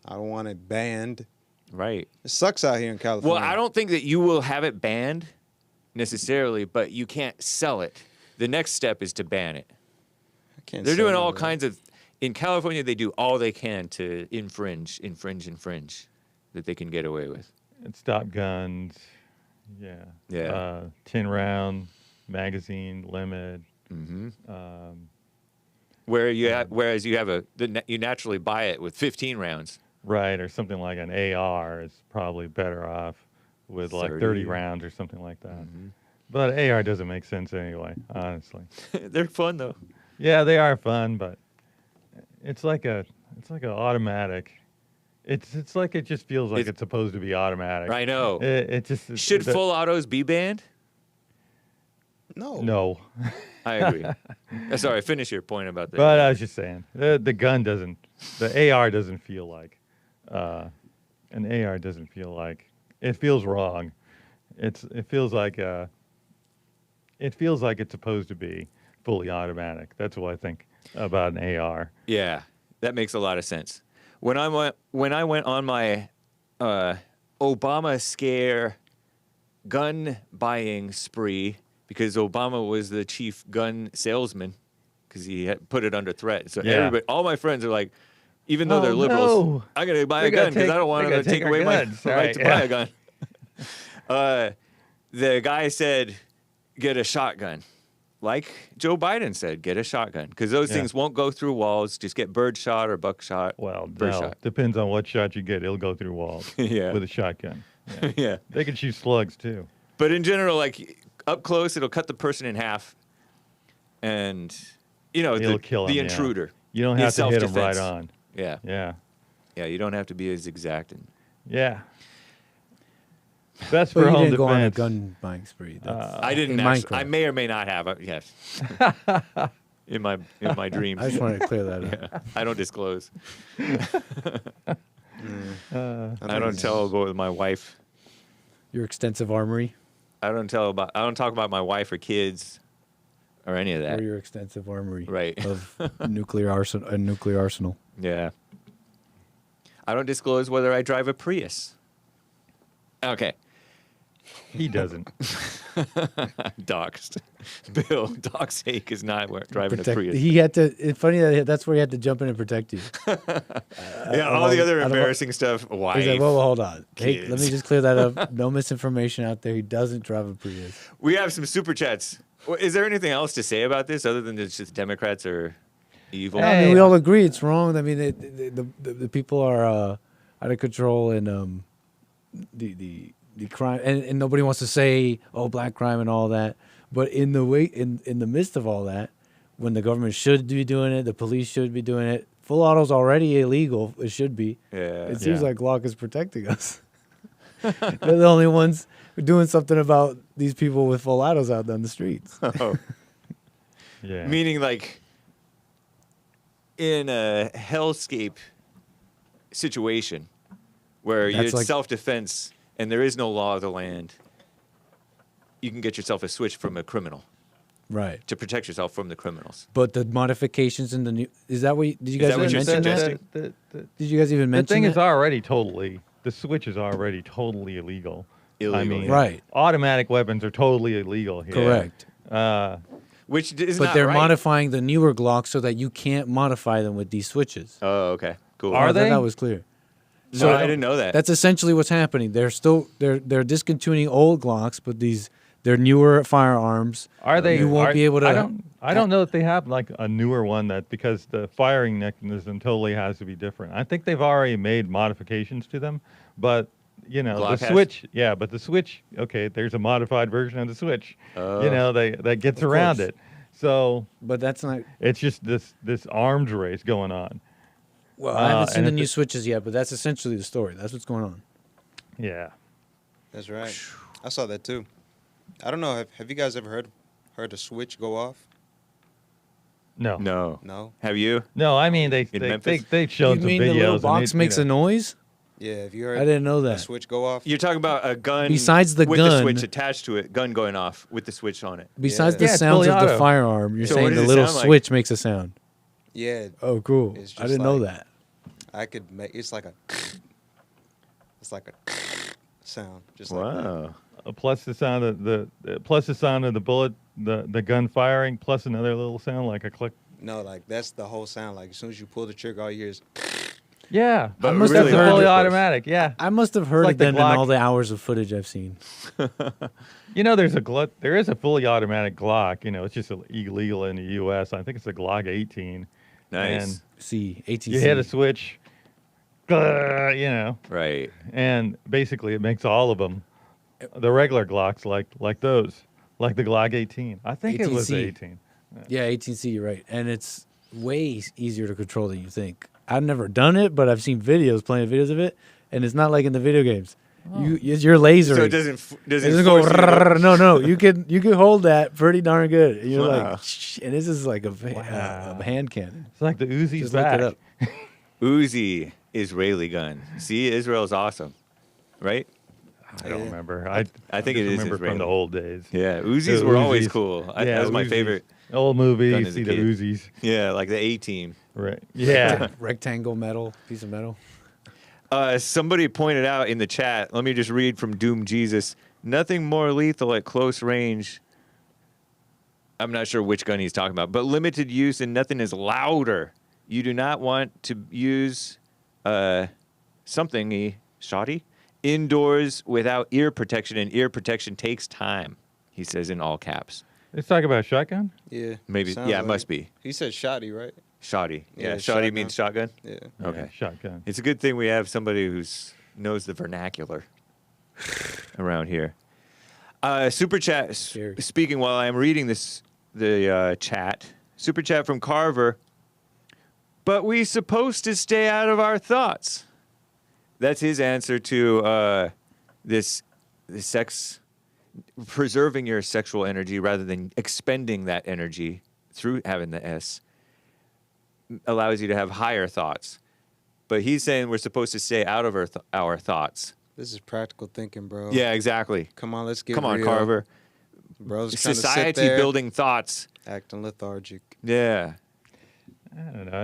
[SPEAKER 2] I don't want it banned.
[SPEAKER 3] Right.
[SPEAKER 2] It sucks out here in California.
[SPEAKER 3] Well, I don't think that you will have it banned necessarily, but you can't sell it. The next step is to ban it.
[SPEAKER 2] I can't
[SPEAKER 3] They're
[SPEAKER 2] sell
[SPEAKER 3] doing
[SPEAKER 2] none
[SPEAKER 3] all
[SPEAKER 2] of that.
[SPEAKER 3] kinds of. In California, they do all they can to infringe that they can get away with.
[SPEAKER 1] And stop guns. Yeah.
[SPEAKER 3] Yeah.
[SPEAKER 1] 10 round magazine limit.
[SPEAKER 3] Mm-hmm. Whereas you naturally buy it with 15 rounds.
[SPEAKER 1] Right, or something like an AR is probably better off with like 30 rounds or something like that.
[SPEAKER 3] Mm-hmm.
[SPEAKER 1] But AR doesn't make sense anyway, honestly.
[SPEAKER 3] They're fun though.
[SPEAKER 1] Yeah, they are fun, but it's like an automatic. It's like it just feels like it's supposed to be automatic.
[SPEAKER 3] I know.
[SPEAKER 1] It just
[SPEAKER 3] Should full autos be banned?
[SPEAKER 2] No.
[SPEAKER 1] No.
[SPEAKER 3] I agree. Sorry, finish your point about that.
[SPEAKER 1] But I was just saying, the gun doesn't, the AR doesn't feel like, an AR doesn't feel like, it feels wrong. It feels like it's supposed to be fully automatic. That's what I think about an AR.
[SPEAKER 3] Yeah, that makes a lot of sense. When I went on my Obama scare gun buying spree, because Obama was the chief gun salesman, because he had put it under threat. So
[SPEAKER 1] Yeah.
[SPEAKER 3] all my friends are like, even though they're
[SPEAKER 1] Oh,
[SPEAKER 3] liberals,
[SPEAKER 1] no.
[SPEAKER 3] I'm going to buy
[SPEAKER 1] They're
[SPEAKER 3] a
[SPEAKER 1] gonna
[SPEAKER 3] gun because
[SPEAKER 1] take-
[SPEAKER 3] I don't want
[SPEAKER 1] they're
[SPEAKER 3] them to
[SPEAKER 1] gonna
[SPEAKER 3] take
[SPEAKER 1] take
[SPEAKER 3] away
[SPEAKER 1] our
[SPEAKER 3] my
[SPEAKER 1] guns.
[SPEAKER 3] right
[SPEAKER 1] Right,
[SPEAKER 3] to buy
[SPEAKER 1] yeah.
[SPEAKER 3] a gun. The guy said, get a shotgun. Like Joe Biden said, get a shotgun. Because those
[SPEAKER 1] Yeah.
[SPEAKER 3] things won't go through walls. Just get bird shot or buckshot.
[SPEAKER 1] Well,
[SPEAKER 3] bird
[SPEAKER 1] no,
[SPEAKER 3] shot.
[SPEAKER 1] depends on what shot you get. It'll go through walls
[SPEAKER 3] Yeah.
[SPEAKER 1] with a shotgun. Yeah.
[SPEAKER 3] Yeah.
[SPEAKER 1] They can shoot slugs too.
[SPEAKER 3] But in general, like up close, it'll cut the person in half. And,
[SPEAKER 1] It'll kill
[SPEAKER 3] the
[SPEAKER 1] 'em, yeah.
[SPEAKER 3] intruder.
[SPEAKER 1] You don't
[SPEAKER 3] His
[SPEAKER 1] have to hit them right
[SPEAKER 3] self-defense.
[SPEAKER 1] on.
[SPEAKER 3] Yeah.
[SPEAKER 1] Yeah.
[SPEAKER 3] Yeah, you don't have to be as exacting.
[SPEAKER 1] Yeah. Best
[SPEAKER 4] Well,
[SPEAKER 1] for
[SPEAKER 4] you
[SPEAKER 1] home
[SPEAKER 4] didn't go on a
[SPEAKER 1] defense.
[SPEAKER 4] gun buying spree. That's
[SPEAKER 3] I didn't
[SPEAKER 4] in
[SPEAKER 3] actually.
[SPEAKER 4] Minecraft.
[SPEAKER 3] I may or may not have. Yes. in my dreams.
[SPEAKER 4] I just wanted to clear that up.
[SPEAKER 3] Yeah, I don't disclose.
[SPEAKER 2] I
[SPEAKER 3] I don't tell about my wife.
[SPEAKER 4] Your extensive armory
[SPEAKER 3] I don't talk about my wife or kids or any of that.
[SPEAKER 4] or your extensive armory
[SPEAKER 3] Right.
[SPEAKER 4] of nuclear arsenal.
[SPEAKER 3] Yeah. I don't disclose whether I drive a Prius. Okay.
[SPEAKER 1] He doesn't.
[SPEAKER 3] Doxed. Bill, Doc's sake is not driving a Prius.
[SPEAKER 4] He had to. It's funny that's where he had to jump in and protect you.
[SPEAKER 3] Yeah, all the other
[SPEAKER 4] I don't-
[SPEAKER 3] embarrassing stuff. Wife.
[SPEAKER 4] He's like, well, hold on. Hey, let
[SPEAKER 3] kids.
[SPEAKER 4] me just clear that up. No misinformation out there. He doesn't drive a Prius.
[SPEAKER 3] We have some super chats. Is there anything else to say about this other than it's just Democrats are evil?
[SPEAKER 4] I mean, we all agree it's wrong. I mean, the people are out of control, and the crime, and nobody wants to say, oh, black crime and all that. But in the midst of all that, when the government should be doing it, the police should be doing it. Full auto's already illegal. It should be.
[SPEAKER 3] Yeah.
[SPEAKER 4] It seems
[SPEAKER 1] Yeah.
[SPEAKER 4] like Glock is protecting us. They're the only ones doing something about these people with full autos out on the streets.
[SPEAKER 3] Oh.
[SPEAKER 1] Yeah.
[SPEAKER 3] Meaning, like, in a hellscape situation where
[SPEAKER 4] That's
[SPEAKER 3] it's
[SPEAKER 4] like-
[SPEAKER 3] self-defense and there is no law of the land, you can get yourself a switch from a criminal
[SPEAKER 4] Right.
[SPEAKER 3] to protect yourself from the criminals.
[SPEAKER 4] But the modifications in the new did you
[SPEAKER 3] Is
[SPEAKER 4] guys
[SPEAKER 3] that what
[SPEAKER 4] even
[SPEAKER 3] you're
[SPEAKER 4] mention that?
[SPEAKER 3] suggesting?
[SPEAKER 4] Did you guys even
[SPEAKER 1] The
[SPEAKER 4] mention
[SPEAKER 1] thing
[SPEAKER 4] that?
[SPEAKER 1] is already the switch is already totally illegal. I
[SPEAKER 3] Illegal,
[SPEAKER 1] mean,
[SPEAKER 3] yeah.
[SPEAKER 4] Right.
[SPEAKER 1] automatic weapons are totally illegal here.
[SPEAKER 4] Correct.
[SPEAKER 3] Which is
[SPEAKER 4] But
[SPEAKER 3] not
[SPEAKER 4] they're
[SPEAKER 3] right.
[SPEAKER 4] modifying the newer Glocks so that you can't modify them with these switches.
[SPEAKER 3] Oh, okay. Cool.
[SPEAKER 1] Are
[SPEAKER 4] I thought
[SPEAKER 1] they?
[SPEAKER 4] that was clear.
[SPEAKER 3] So I didn't know that.
[SPEAKER 4] That's essentially what's happening. They're discontinuing old Glocks, but they're newer firearms.
[SPEAKER 1] Are they?
[SPEAKER 4] You won't be able to.
[SPEAKER 1] I don't know if they have like a newer one because the firing mechanism totally has to be different. I think they've already made modifications to them, but
[SPEAKER 3] Glock
[SPEAKER 1] the
[SPEAKER 3] has?
[SPEAKER 1] switch. Yeah, but the switch. Okay, there's a modified version of the switch. That gets
[SPEAKER 4] Of
[SPEAKER 1] around
[SPEAKER 4] course.
[SPEAKER 1] it. So
[SPEAKER 4] But that's not.
[SPEAKER 1] it's just this arms race going on.
[SPEAKER 4] Well, I haven't seen
[SPEAKER 1] and
[SPEAKER 4] the
[SPEAKER 1] if
[SPEAKER 4] new
[SPEAKER 1] it-
[SPEAKER 4] switches yet, but that's essentially the story. That's what's going on.
[SPEAKER 1] Yeah.
[SPEAKER 2] That's right. I saw that too. I don't know. Have you guys ever heard a switch go off?
[SPEAKER 1] No.
[SPEAKER 3] No.
[SPEAKER 2] No.
[SPEAKER 3] Have you?
[SPEAKER 1] No, I mean they
[SPEAKER 3] Memphis?
[SPEAKER 1] showed
[SPEAKER 4] You
[SPEAKER 1] some
[SPEAKER 4] mean
[SPEAKER 1] videos.
[SPEAKER 4] the little
[SPEAKER 1] and
[SPEAKER 4] box
[SPEAKER 1] they,
[SPEAKER 4] makes a noise?
[SPEAKER 2] Yeah. Have you heard?
[SPEAKER 4] I didn't know
[SPEAKER 2] a
[SPEAKER 4] that.
[SPEAKER 2] switch go off.
[SPEAKER 3] You're talking about a gun
[SPEAKER 4] Besides the
[SPEAKER 3] with
[SPEAKER 4] gun-
[SPEAKER 3] the switch attached to it, gun going off with the switch on it.
[SPEAKER 4] Besides
[SPEAKER 2] Yeah.
[SPEAKER 4] the
[SPEAKER 1] Yeah, it's
[SPEAKER 4] sounds
[SPEAKER 1] fully
[SPEAKER 4] of the
[SPEAKER 1] auto.
[SPEAKER 4] firearm, you're
[SPEAKER 3] So
[SPEAKER 4] saying
[SPEAKER 3] what
[SPEAKER 4] the
[SPEAKER 3] does it
[SPEAKER 4] little
[SPEAKER 3] sound like?
[SPEAKER 4] switch makes a sound.
[SPEAKER 2] Yeah.
[SPEAKER 4] Oh, cool.
[SPEAKER 2] It's
[SPEAKER 4] I
[SPEAKER 2] just
[SPEAKER 4] didn't know
[SPEAKER 2] like-
[SPEAKER 4] that.
[SPEAKER 2] I could make. It's like a. It's like a sound. Just like that.
[SPEAKER 3] Wow.
[SPEAKER 1] plus the sound of the bullet, the gun firing, plus another little sound like a click.
[SPEAKER 2] No, like that's the whole sound. Like as soon as you pull the trigger, all you hear is.
[SPEAKER 1] Yeah,
[SPEAKER 3] But
[SPEAKER 1] that's
[SPEAKER 3] really
[SPEAKER 1] a
[SPEAKER 3] hard,
[SPEAKER 1] fully
[SPEAKER 3] of course.
[SPEAKER 1] automatic. Yeah,
[SPEAKER 4] I must have heard
[SPEAKER 1] like
[SPEAKER 4] it
[SPEAKER 1] the
[SPEAKER 4] then in
[SPEAKER 1] Glock.
[SPEAKER 4] all the hours of footage I've seen.
[SPEAKER 1] there is a fully automatic Glock. It's just illegal in the U.S. I think it's a Glock 18.
[SPEAKER 3] Nice.
[SPEAKER 1] And
[SPEAKER 4] See, ATC.
[SPEAKER 1] you hit a switch,
[SPEAKER 3] Right.
[SPEAKER 1] and basically it makes all of them the regular Glocks like those, like the Glock 18. I think it was the
[SPEAKER 4] 18C.
[SPEAKER 1] 18.
[SPEAKER 4] Yeah, 18C, you're right. And it's way easier to control than you think. I've never done it, but I've seen playing videos of it, and it's not like in the video games. You're laser.
[SPEAKER 3] So it doesn't
[SPEAKER 4] It doesn't go.
[SPEAKER 3] force you to-
[SPEAKER 4] "Rrrr." No. You can hold that pretty darn good. And you're
[SPEAKER 3] Wow.
[SPEAKER 4] like, shh, and this is like a hand cannon.
[SPEAKER 1] It's like the Uzi's
[SPEAKER 4] Just
[SPEAKER 1] back.
[SPEAKER 4] look it up.
[SPEAKER 3] Uzi Israeli gun. See, Israel's awesome, right?
[SPEAKER 1] I don't
[SPEAKER 2] Yeah.
[SPEAKER 1] remember.
[SPEAKER 3] I think
[SPEAKER 1] just
[SPEAKER 3] it is
[SPEAKER 1] remember from
[SPEAKER 3] Israeli.
[SPEAKER 1] the old days.
[SPEAKER 3] Yeah, Uzis
[SPEAKER 1] The
[SPEAKER 3] were always
[SPEAKER 1] Uzis.
[SPEAKER 3] cool.
[SPEAKER 1] Yeah,
[SPEAKER 3] That was my
[SPEAKER 1] Uzis.
[SPEAKER 3] favorite.
[SPEAKER 1] Old
[SPEAKER 3] Gun
[SPEAKER 1] movies,
[SPEAKER 3] as a
[SPEAKER 1] see the
[SPEAKER 3] kid.
[SPEAKER 1] Uzis.
[SPEAKER 3] Yeah, like the A-Team.
[SPEAKER 1] Right. Yeah.
[SPEAKER 4] Rectangle metal, piece of metal.
[SPEAKER 3] Somebody pointed out in the chat, let me just read from Doom Jesus, nothing more lethal at close range. I'm not sure which gun he's talking about, but limited use and nothing is louder. You do not want to use something shoddy indoors without ear protection, and ear protection takes time, he says in all caps.
[SPEAKER 1] Let's talk about shotgun.
[SPEAKER 2] Yeah.
[SPEAKER 3] Maybe,
[SPEAKER 2] sounds
[SPEAKER 3] yeah, it
[SPEAKER 2] like
[SPEAKER 3] must be.
[SPEAKER 2] He said shoddy, right?
[SPEAKER 3] Shoddy. Yeah,
[SPEAKER 2] Yeah,
[SPEAKER 3] shoddy
[SPEAKER 2] shotgun.
[SPEAKER 3] means shotgun?
[SPEAKER 2] Yeah.
[SPEAKER 3] Okay.
[SPEAKER 1] Yeah, shotgun.
[SPEAKER 3] It's a good thing we have somebody who knows the vernacular around here. Super chat.
[SPEAKER 4] Scary.
[SPEAKER 3] Speaking while I'm reading the chat. Super chat from Carver. But we supposed to stay out of our thoughts. That's his answer to this sex, preserving your sexual energy rather than expending that energy through having the S allows you to have higher thoughts. But he's saying we're supposed to stay out of our thoughts.
[SPEAKER 2] This is practical thinking, bro.
[SPEAKER 3] Yeah, exactly.
[SPEAKER 2] Come on, let's get
[SPEAKER 3] Come on,
[SPEAKER 2] real.
[SPEAKER 3] Carver.
[SPEAKER 2] Bro's trying to sit
[SPEAKER 3] Society
[SPEAKER 2] there,
[SPEAKER 3] building thoughts.
[SPEAKER 2] acting lethargic.
[SPEAKER 3] Yeah.
[SPEAKER 1] I don't know.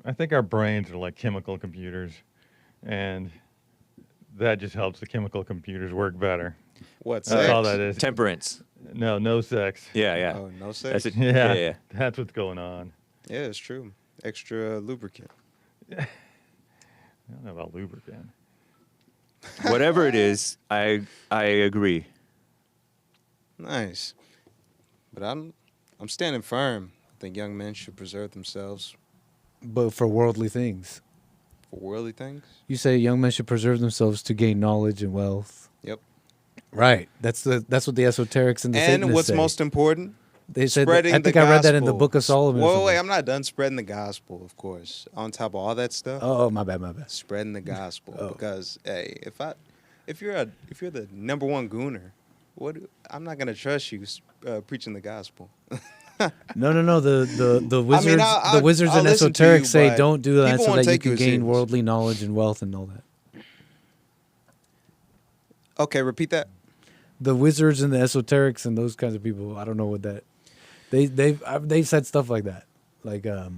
[SPEAKER 1] I think our brains are like chemical computers, and that just helps the chemical computers work better.
[SPEAKER 2] What's
[SPEAKER 1] That's
[SPEAKER 2] sex?
[SPEAKER 1] all that is.
[SPEAKER 3] Temperance.
[SPEAKER 1] No sex.
[SPEAKER 3] Yeah, yeah.
[SPEAKER 2] Oh, no
[SPEAKER 3] That's
[SPEAKER 2] sex?
[SPEAKER 3] it.
[SPEAKER 1] Yeah,
[SPEAKER 3] Yeah.
[SPEAKER 1] that's what's going on.
[SPEAKER 2] Yeah, it's true. Extra lubricant.
[SPEAKER 1] I don't know about lubricant.
[SPEAKER 3] Whatever it is, I agree.
[SPEAKER 2] Nice. But I'm standing firm. I think young men should preserve themselves
[SPEAKER 4] But for worldly things.
[SPEAKER 2] for worldly things.
[SPEAKER 4] You say young men should preserve themselves to gain knowledge and wealth.
[SPEAKER 2] Yep.
[SPEAKER 4] Right. That's what the esoterics and the
[SPEAKER 2] And
[SPEAKER 4] Satanists
[SPEAKER 2] what's
[SPEAKER 4] say.
[SPEAKER 2] most important?
[SPEAKER 4] They said
[SPEAKER 2] Spreading
[SPEAKER 4] I think
[SPEAKER 2] the
[SPEAKER 4] I read that in the
[SPEAKER 2] gospel.
[SPEAKER 4] Book of Solomon. or
[SPEAKER 2] Whoa,
[SPEAKER 4] something.
[SPEAKER 2] wait, I'm not done spreading the gospel, of course. On top of all that stuff,
[SPEAKER 4] Oh, my bad.
[SPEAKER 2] spreading the gospel.
[SPEAKER 4] Oh. Because
[SPEAKER 2] Because if you're the number one gooner, I'm not gonna trust you preaching the gospel.
[SPEAKER 4] No. The wizards,
[SPEAKER 2] I'll-
[SPEAKER 4] the wizards
[SPEAKER 2] I'll
[SPEAKER 4] and
[SPEAKER 2] listen to
[SPEAKER 4] esoterics
[SPEAKER 2] you,
[SPEAKER 4] say
[SPEAKER 2] but
[SPEAKER 4] don't do that
[SPEAKER 2] people
[SPEAKER 4] so
[SPEAKER 2] won't
[SPEAKER 4] that you
[SPEAKER 2] take you
[SPEAKER 4] can
[SPEAKER 2] as
[SPEAKER 4] gain
[SPEAKER 2] serious.
[SPEAKER 4] worldly knowledge and wealth and all that.
[SPEAKER 2] Okay, repeat that.
[SPEAKER 4] The wizards and the esoterics and those kinds of people, I don't know what that. They've said stuff like that, like to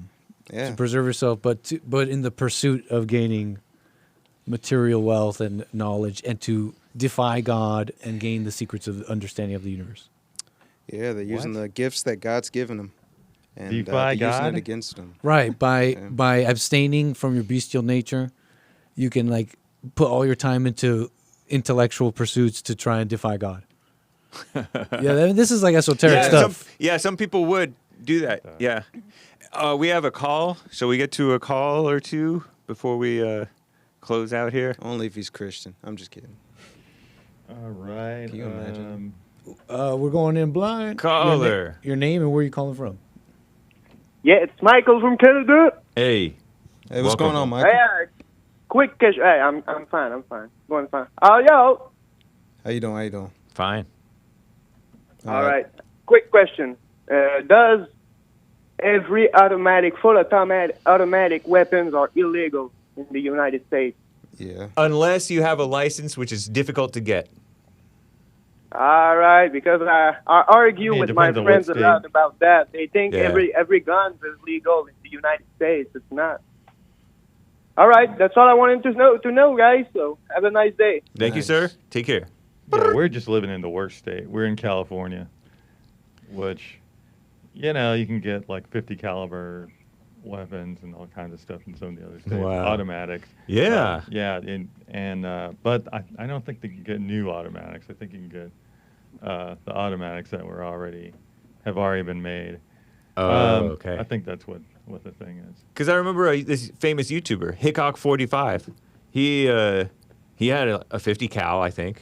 [SPEAKER 2] Yeah.
[SPEAKER 4] preserve yourself, but in the pursuit of gaining material wealth and knowledge, and to defy God and gain the secrets of understanding of the universe.
[SPEAKER 2] Yeah, they're using
[SPEAKER 1] What?
[SPEAKER 2] the gifts that God's given them, and
[SPEAKER 1] Defy
[SPEAKER 2] they're using
[SPEAKER 1] God?
[SPEAKER 2] it against them.
[SPEAKER 4] Right. By
[SPEAKER 2] Yeah.
[SPEAKER 4] by abstaining from your bestial nature, you can like put all your time into intellectual pursuits to try and defy God. Yeah, this is like esoteric stuff.
[SPEAKER 3] Some people would do that. Yeah. We have a call. Shall we get to a call or two before we close out here?
[SPEAKER 2] Only if he's Christian. I'm just kidding.
[SPEAKER 1] All right.
[SPEAKER 2] Can you imagine?
[SPEAKER 4] We're going in blind.
[SPEAKER 3] Caller.
[SPEAKER 4] Your name and where you calling from?
[SPEAKER 9] Yeah, it's Michael from Canada.
[SPEAKER 3] Hey.
[SPEAKER 2] Hey, what's
[SPEAKER 3] Welcome.
[SPEAKER 2] going on, Michael?
[SPEAKER 9] Hey, quick question. Hey, I'm fine. Going fine. Oh, yo.
[SPEAKER 2] How you doing?
[SPEAKER 3] Fine.
[SPEAKER 9] All right. Quick question. Does every full automatic weapons are illegal in the United States?
[SPEAKER 2] Yeah.
[SPEAKER 3] Unless you have a license, which is difficult to get.
[SPEAKER 9] All right, because I argue
[SPEAKER 1] Yeah, it
[SPEAKER 9] with my
[SPEAKER 1] depends on what
[SPEAKER 9] friends a lot
[SPEAKER 1] state.
[SPEAKER 9] about that. They think
[SPEAKER 3] Yeah.
[SPEAKER 9] every gun is legal in the United States. It's not. All right, that's all I wanted to know, guys. So have a nice day.
[SPEAKER 3] Thank you,
[SPEAKER 2] Nice.
[SPEAKER 3] sir. Take care.
[SPEAKER 1] Yeah, we're just living in the worst state. We're in California, which, you can get like 50 caliber weapons and all kinds of stuff in some of the other states.
[SPEAKER 3] Wow.
[SPEAKER 1] Automatics.
[SPEAKER 3] Yeah.
[SPEAKER 1] Yeah, but I don't think they can get new automatics. I think you can get the automatics that have already been made.
[SPEAKER 3] Okay.
[SPEAKER 1] I think that's what the thing is.
[SPEAKER 3] Because I remember this famous YouTuber, Hickok45. He had a 50 cal, I think,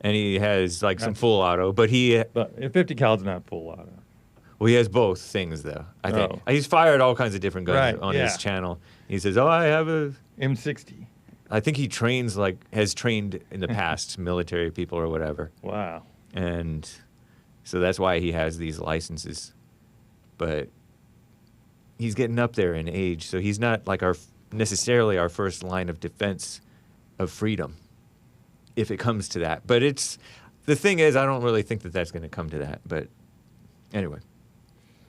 [SPEAKER 3] and he has like some full auto, but
[SPEAKER 1] But 50 cal's not full auto.
[SPEAKER 3] well, he has both things though. I think
[SPEAKER 1] Oh.
[SPEAKER 3] he's fired all kinds of different guns
[SPEAKER 1] Right,
[SPEAKER 3] on
[SPEAKER 1] yeah.
[SPEAKER 3] his channel. He says, "Oh, I have a."
[SPEAKER 1] M60.
[SPEAKER 3] I think he has trained in the past military people or whatever,
[SPEAKER 1] Wow.
[SPEAKER 3] and so that's why he has these licenses. But he's getting up there in age, so he's not like necessarily our first line of defense of freedom, if it comes to that. But the thing is, I don't really think that that's going to come to that. But anyway,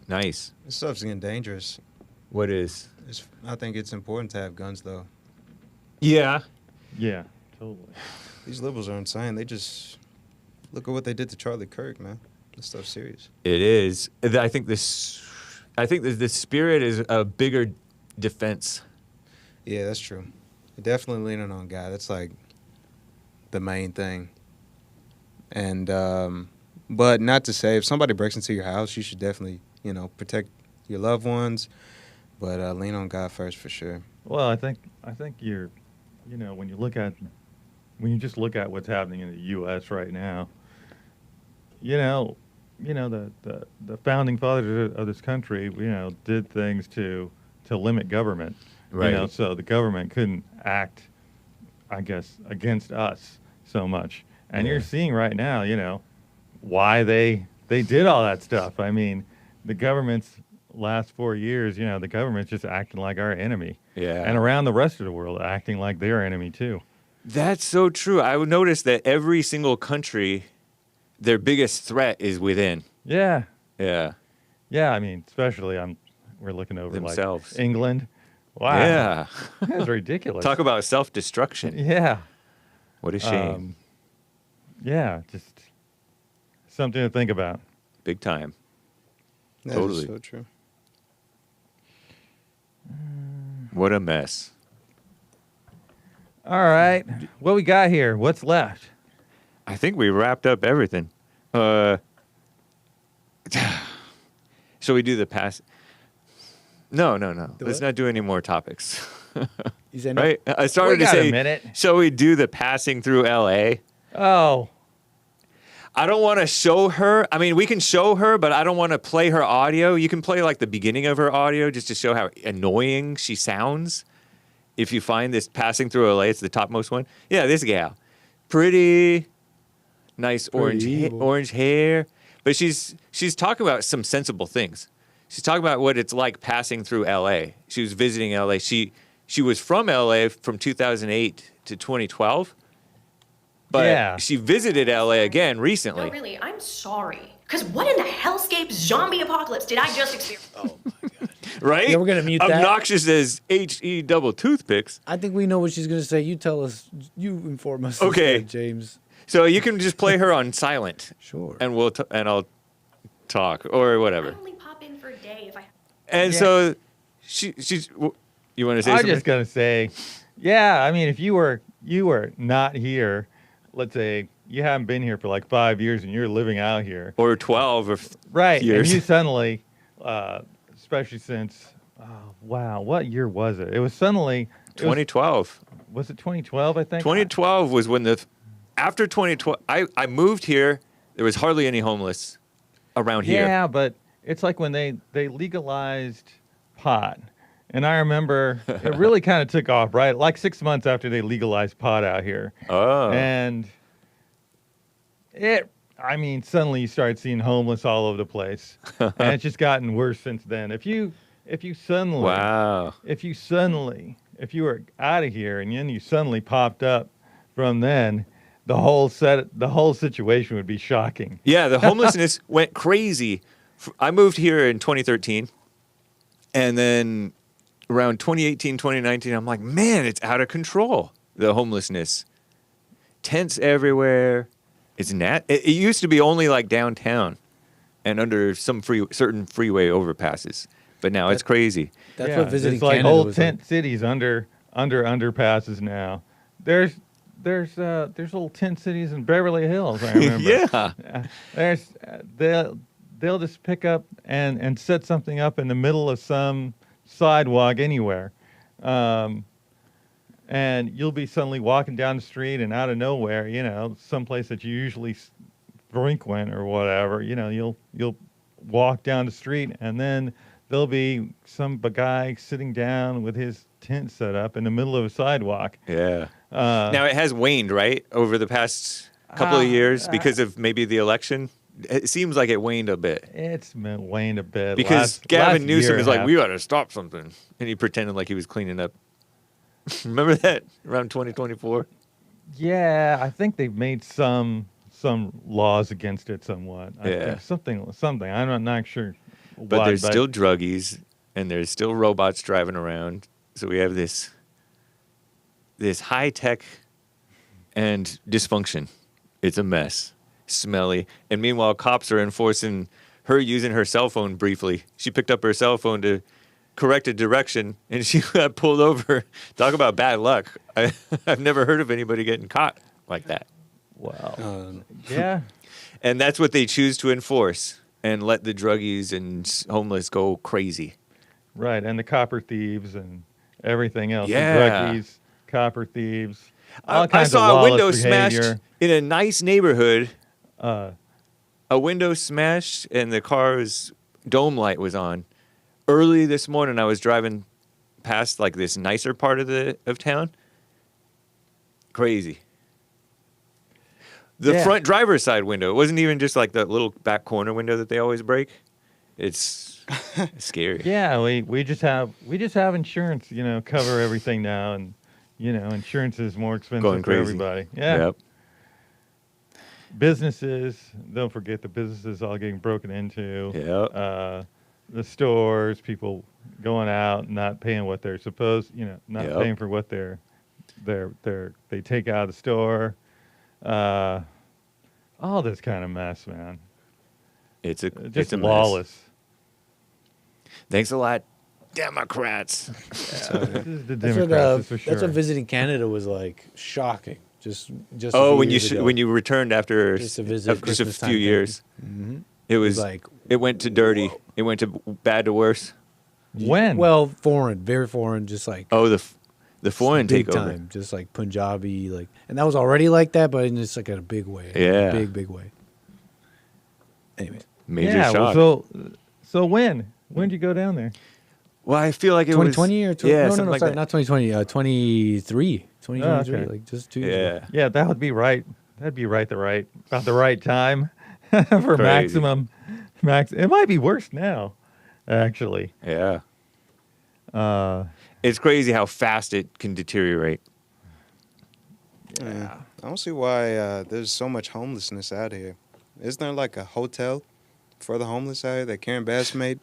[SPEAKER 3] nice.
[SPEAKER 2] This stuff's getting dangerous.
[SPEAKER 3] What is?
[SPEAKER 2] I think it's important to have guns, though.
[SPEAKER 3] Yeah.
[SPEAKER 1] Yeah, totally.
[SPEAKER 2] These liberals are insane. They just look at what they did to Charlie Kirk, man. This stuff's serious.
[SPEAKER 3] It is. I think the spirit is a bigger defense.
[SPEAKER 2] Yeah, that's true. Definitely leaning on God. That's like the main thing. And but not to say if somebody breaks into your house, you should definitely protect your loved ones. But lean on God first for sure.
[SPEAKER 1] Well, I think you're, when you just look at what's happening in the U.S. right now, the founding fathers of this country, did things to limit government,
[SPEAKER 3] Right.
[SPEAKER 1] So the government couldn't act, I guess, against us so much. And
[SPEAKER 3] Yeah.
[SPEAKER 1] you're seeing right now, why they did all that stuff. I mean, the government's last 4 years, the government's just acting like our enemy.
[SPEAKER 3] Yeah.
[SPEAKER 1] And around the rest of the world, acting like their enemy too.
[SPEAKER 3] That's so true. I would notice that every single country, their biggest threat is within.
[SPEAKER 1] Yeah.
[SPEAKER 3] Yeah.
[SPEAKER 1] Yeah, I mean, especially we're looking over
[SPEAKER 3] Themselves.
[SPEAKER 1] like England. Wow.
[SPEAKER 3] Yeah.
[SPEAKER 1] That's ridiculous.
[SPEAKER 3] Talk about self-destruction.
[SPEAKER 1] Yeah.
[SPEAKER 3] What a shame.
[SPEAKER 1] Yeah, just something to think about.
[SPEAKER 3] Big time.
[SPEAKER 2] That
[SPEAKER 3] Totally.
[SPEAKER 2] is so true.
[SPEAKER 3] What a mess.
[SPEAKER 1] All right. What we got here? What's left?
[SPEAKER 3] I think we wrapped up everything. Shall we do the pass? No. Let's not do any more topics.
[SPEAKER 4] You said no?
[SPEAKER 3] Right? I started
[SPEAKER 1] We
[SPEAKER 3] to
[SPEAKER 1] got a
[SPEAKER 3] say,
[SPEAKER 1] minute.
[SPEAKER 3] shall we do the passing through LA?
[SPEAKER 1] Oh.
[SPEAKER 3] I don't want to show her. I mean, we can show her, but I don't want to play her audio. You can play like the beginning of her audio just to show how annoying she sounds. If you find this passing through LA, it's the topmost one. Yeah, this gal. Pretty nice orange hair. But she's talking about some sensible things. She's talking about what it's like passing through LA. She was visiting LA. She was from LA from 2008 to 2012. But
[SPEAKER 1] Yeah.
[SPEAKER 3] she visited LA again recently.
[SPEAKER 10] No, really, I'm sorry. Because what in the hellscape zombie apocalypse did I just experience? Oh, my God.
[SPEAKER 3] Right?
[SPEAKER 4] Yeah, we're gonna mute that.
[SPEAKER 3] Obnoxious as HE double toothpicks.
[SPEAKER 4] I think we know what she's going to say. You tell us. You inform us.
[SPEAKER 3] Okay.
[SPEAKER 4] instead, James.
[SPEAKER 3] So you can just play her on silent.
[SPEAKER 4] Sure.
[SPEAKER 3] And I'll talk or whatever.
[SPEAKER 10] I only pop in for a day if I...
[SPEAKER 3] And
[SPEAKER 1] Yeah.
[SPEAKER 3] so she's you want to say
[SPEAKER 1] I'm
[SPEAKER 3] something?
[SPEAKER 1] just gonna say, yeah. I mean, if you were not here, let's say you haven't been here for like 5 years and you're living out here,
[SPEAKER 3] Or 12 or
[SPEAKER 1] right?
[SPEAKER 3] years.
[SPEAKER 1] And you suddenly, especially since, wow, what year was it? It was suddenly
[SPEAKER 3] 2012.
[SPEAKER 1] Was it 2012? I think
[SPEAKER 3] 2012 was when after 2012 I moved here. There was hardly any homeless around here.
[SPEAKER 1] Yeah, but it's like when they legalized pot. And I remember it really kind of took off, right? Like 6 months after they legalized pot out here.
[SPEAKER 3] Oh.
[SPEAKER 1] And suddenly you started seeing homeless all over the place. And it's just gotten worse since then. If you suddenly,
[SPEAKER 3] Wow.
[SPEAKER 1] if you were out of here and then you suddenly popped up from then, the whole situation would be shocking.
[SPEAKER 3] Yeah, the homelessness went crazy. I moved here in 2013, and then around 2018, 2019, I'm like, man, it's out of control, the homelessness. Tents everywhere. It used to be only like downtown and under some certain freeway overpasses, but now it's crazy.
[SPEAKER 4] That's what visiting
[SPEAKER 1] it's like
[SPEAKER 4] Canada
[SPEAKER 1] whole
[SPEAKER 4] was
[SPEAKER 1] tent
[SPEAKER 4] like.
[SPEAKER 1] cities under underpasses now. There's little tent cities in Beverly Hills. I remember.
[SPEAKER 3] Yeah.
[SPEAKER 1] They'll just pick up and set something up in the middle of some sidewalk anywhere, and you'll be suddenly walking down the street and out of nowhere, someplace that you usually frequent or whatever, you'll walk down the street and then there'll be some guy sitting down with his tent set up in the middle of a sidewalk.
[SPEAKER 3] Yeah. Now it has waned, right, over the past couple of years because of maybe the election. It seems like it waned a bit.
[SPEAKER 1] It's been waned a bit.
[SPEAKER 3] Because Gavin
[SPEAKER 1] last
[SPEAKER 3] Newsom
[SPEAKER 1] year
[SPEAKER 3] is
[SPEAKER 1] and a
[SPEAKER 3] like,
[SPEAKER 1] half.
[SPEAKER 3] we got to stop something. And he pretended like he was cleaning up. Remember that around 2024?
[SPEAKER 1] Yeah, I think they've made some laws against it somewhat. I
[SPEAKER 3] Yeah.
[SPEAKER 1] think something. I'm not sure.
[SPEAKER 3] But
[SPEAKER 1] why,
[SPEAKER 3] there's still druggies and there's still robots driving around. So we have this high tech and dysfunction. It's a mess. Smelly. And meanwhile, cops are enforcing her using her cell phone briefly. She picked up her cell phone to correct a direction and she got pulled over. Talk about bad luck. I've never heard of anybody getting caught like that.
[SPEAKER 1] Wow. Yeah.
[SPEAKER 3] And that's what they choose to enforce and let the druggies and homeless go crazy.
[SPEAKER 1] Right, and the copper thieves and everything else.
[SPEAKER 3] Yeah.
[SPEAKER 1] The druggies, copper thieves. All
[SPEAKER 3] I
[SPEAKER 1] kinds
[SPEAKER 3] saw
[SPEAKER 1] of
[SPEAKER 3] a
[SPEAKER 1] lawless
[SPEAKER 3] window
[SPEAKER 1] behavior.
[SPEAKER 3] smashed in a nice neighborhood. A window smashed and the car's dome light was on. Early this morning, I was driving past like this nicer part of town. Crazy. The
[SPEAKER 1] Yeah.
[SPEAKER 3] front driver's side window. It wasn't even just like the little back corner window that they always break. It's scary.
[SPEAKER 1] Yeah, we just have insurance, cover everything now, and insurance is more expensive
[SPEAKER 3] Going
[SPEAKER 1] for
[SPEAKER 3] crazy.
[SPEAKER 1] everybody. Yeah.
[SPEAKER 3] Yep.
[SPEAKER 1] Businesses, don't forget the businesses all getting broken into.
[SPEAKER 3] Yep.
[SPEAKER 1] The stores, people going out and not paying what they're supposed, not
[SPEAKER 3] Yep.
[SPEAKER 1] paying for what they take out of the store. All this kind of mess, man.
[SPEAKER 3] It's a
[SPEAKER 1] Just
[SPEAKER 3] mess.
[SPEAKER 1] lawless.
[SPEAKER 3] Thanks a lot, Democrats.
[SPEAKER 1] This is the
[SPEAKER 4] That's what,
[SPEAKER 1] Democrats, for sure.
[SPEAKER 4] that's what visiting Canada was like. Shocking. Just
[SPEAKER 3] Oh,
[SPEAKER 4] a
[SPEAKER 3] when
[SPEAKER 4] few years ago.
[SPEAKER 3] when you returned after
[SPEAKER 4] Just to visit
[SPEAKER 3] just a
[SPEAKER 4] Christmas
[SPEAKER 3] few
[SPEAKER 4] time
[SPEAKER 3] years,
[SPEAKER 4] Mm-hmm.
[SPEAKER 3] it was
[SPEAKER 4] like
[SPEAKER 3] it went to dirty. It went to bad to worse.
[SPEAKER 1] When?
[SPEAKER 4] Well, foreign, very foreign, just like
[SPEAKER 3] Oh, the foreign
[SPEAKER 4] big
[SPEAKER 3] takeover.
[SPEAKER 4] time, just like Punjabi, like, and that was already like that, but in just like in a big way.
[SPEAKER 3] Yeah.
[SPEAKER 4] big way. Anyway,
[SPEAKER 3] Major
[SPEAKER 1] yeah,
[SPEAKER 3] shock.
[SPEAKER 1] well, so when did you go down there?
[SPEAKER 3] Well, I feel like it
[SPEAKER 4] 2020
[SPEAKER 3] was
[SPEAKER 4] or
[SPEAKER 3] yeah,
[SPEAKER 4] no,
[SPEAKER 3] something like
[SPEAKER 4] sorry,
[SPEAKER 3] that.
[SPEAKER 4] not 2020, 2023, 2023,
[SPEAKER 1] okay.
[SPEAKER 4] like just 2 years ago.
[SPEAKER 3] Yeah.
[SPEAKER 1] Yeah, that would be right. That'd be about the right time for
[SPEAKER 3] Crazy.
[SPEAKER 1] max. It might be worse now, actually.
[SPEAKER 3] Yeah.
[SPEAKER 1] Uh,
[SPEAKER 3] It's crazy how fast it can deteriorate.
[SPEAKER 2] Yeah. I don't see why there's so much homelessness out here. Isn't there like a hotel for the homeless out here that Karen Bass made?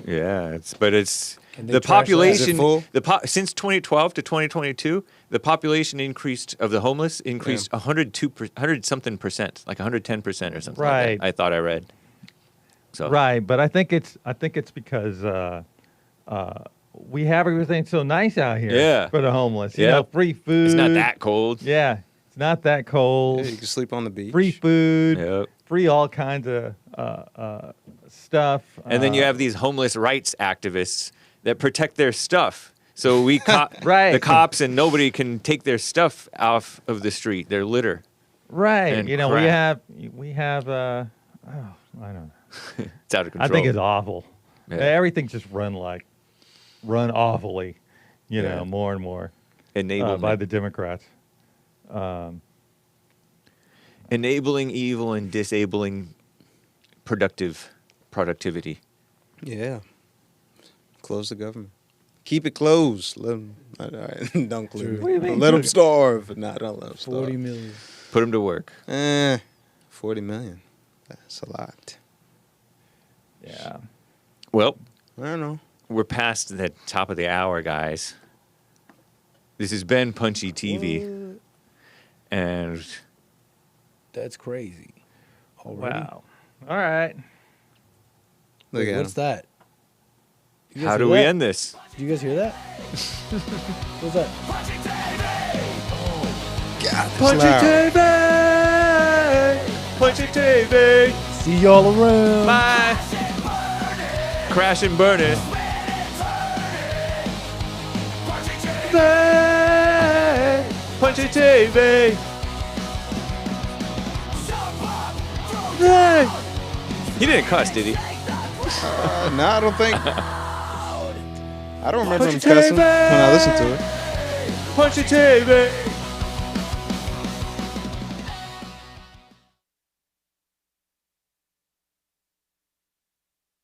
[SPEAKER 3] Yeah, it's
[SPEAKER 4] Can they
[SPEAKER 3] the
[SPEAKER 4] trash that?
[SPEAKER 3] population.
[SPEAKER 2] Is it full?
[SPEAKER 3] Since 2012 to 2022, the population of the homeless increased 100 something percent, like 110% or something.
[SPEAKER 1] Right.
[SPEAKER 3] Like that, I thought I read. So
[SPEAKER 1] right, but I think it's because we have everything so nice out here.
[SPEAKER 3] Yeah.
[SPEAKER 1] For the homeless,
[SPEAKER 3] Yeah.
[SPEAKER 1] free food.
[SPEAKER 3] it's not that cold.
[SPEAKER 1] Yeah, it's not that cold.
[SPEAKER 2] Yeah, you can sleep on the beach.
[SPEAKER 1] Free food.
[SPEAKER 3] Yep.
[SPEAKER 1] Free all kinds of stuff.
[SPEAKER 3] And then you have these homeless rights activists that protect their stuff. So we
[SPEAKER 1] Right.
[SPEAKER 3] the cops and nobody can take their stuff off of the street, their litter.
[SPEAKER 1] right.
[SPEAKER 3] and
[SPEAKER 1] we
[SPEAKER 3] crap.
[SPEAKER 1] have. I don't know.
[SPEAKER 3] It's out of control.
[SPEAKER 1] I think it's awful.
[SPEAKER 3] Yeah.
[SPEAKER 1] Everything's just run awfully,
[SPEAKER 3] Yeah.
[SPEAKER 1] more and more
[SPEAKER 3] enablement.
[SPEAKER 1] by the Democrats.
[SPEAKER 3] Enabling evil and disabling productivity.
[SPEAKER 2] Yeah. Close the government. Keep it closed. Let them, don't close.
[SPEAKER 4] True.
[SPEAKER 1] What do you mean?
[SPEAKER 2] Let them starve. No, don't let them starve.
[SPEAKER 4] 40 million.
[SPEAKER 3] Put them to work.
[SPEAKER 2] 40 million. That's a lot.
[SPEAKER 1] Yeah.
[SPEAKER 3] Well,
[SPEAKER 2] I don't know.
[SPEAKER 3] we're past the top of the hour, guys. This has been Punchie TV. And
[SPEAKER 4] That's crazy. Already?
[SPEAKER 1] Wow. All right.
[SPEAKER 2] Look
[SPEAKER 4] Wait,
[SPEAKER 2] at
[SPEAKER 4] what's
[SPEAKER 2] him.
[SPEAKER 4] that? You guys
[SPEAKER 3] how
[SPEAKER 4] hear
[SPEAKER 3] do we
[SPEAKER 4] that?
[SPEAKER 3] end this?
[SPEAKER 4] Did you guys hear that? What's that?
[SPEAKER 2] God,
[SPEAKER 3] Punchie TV! Punchie TV!
[SPEAKER 4] See y'all around.
[SPEAKER 3] Bye! Crash and burn it. Punchie TV! He didn't cuss, did he?
[SPEAKER 2] No, I don't think. I don't remember him cussing when I listened to it.
[SPEAKER 3] Punchie TV!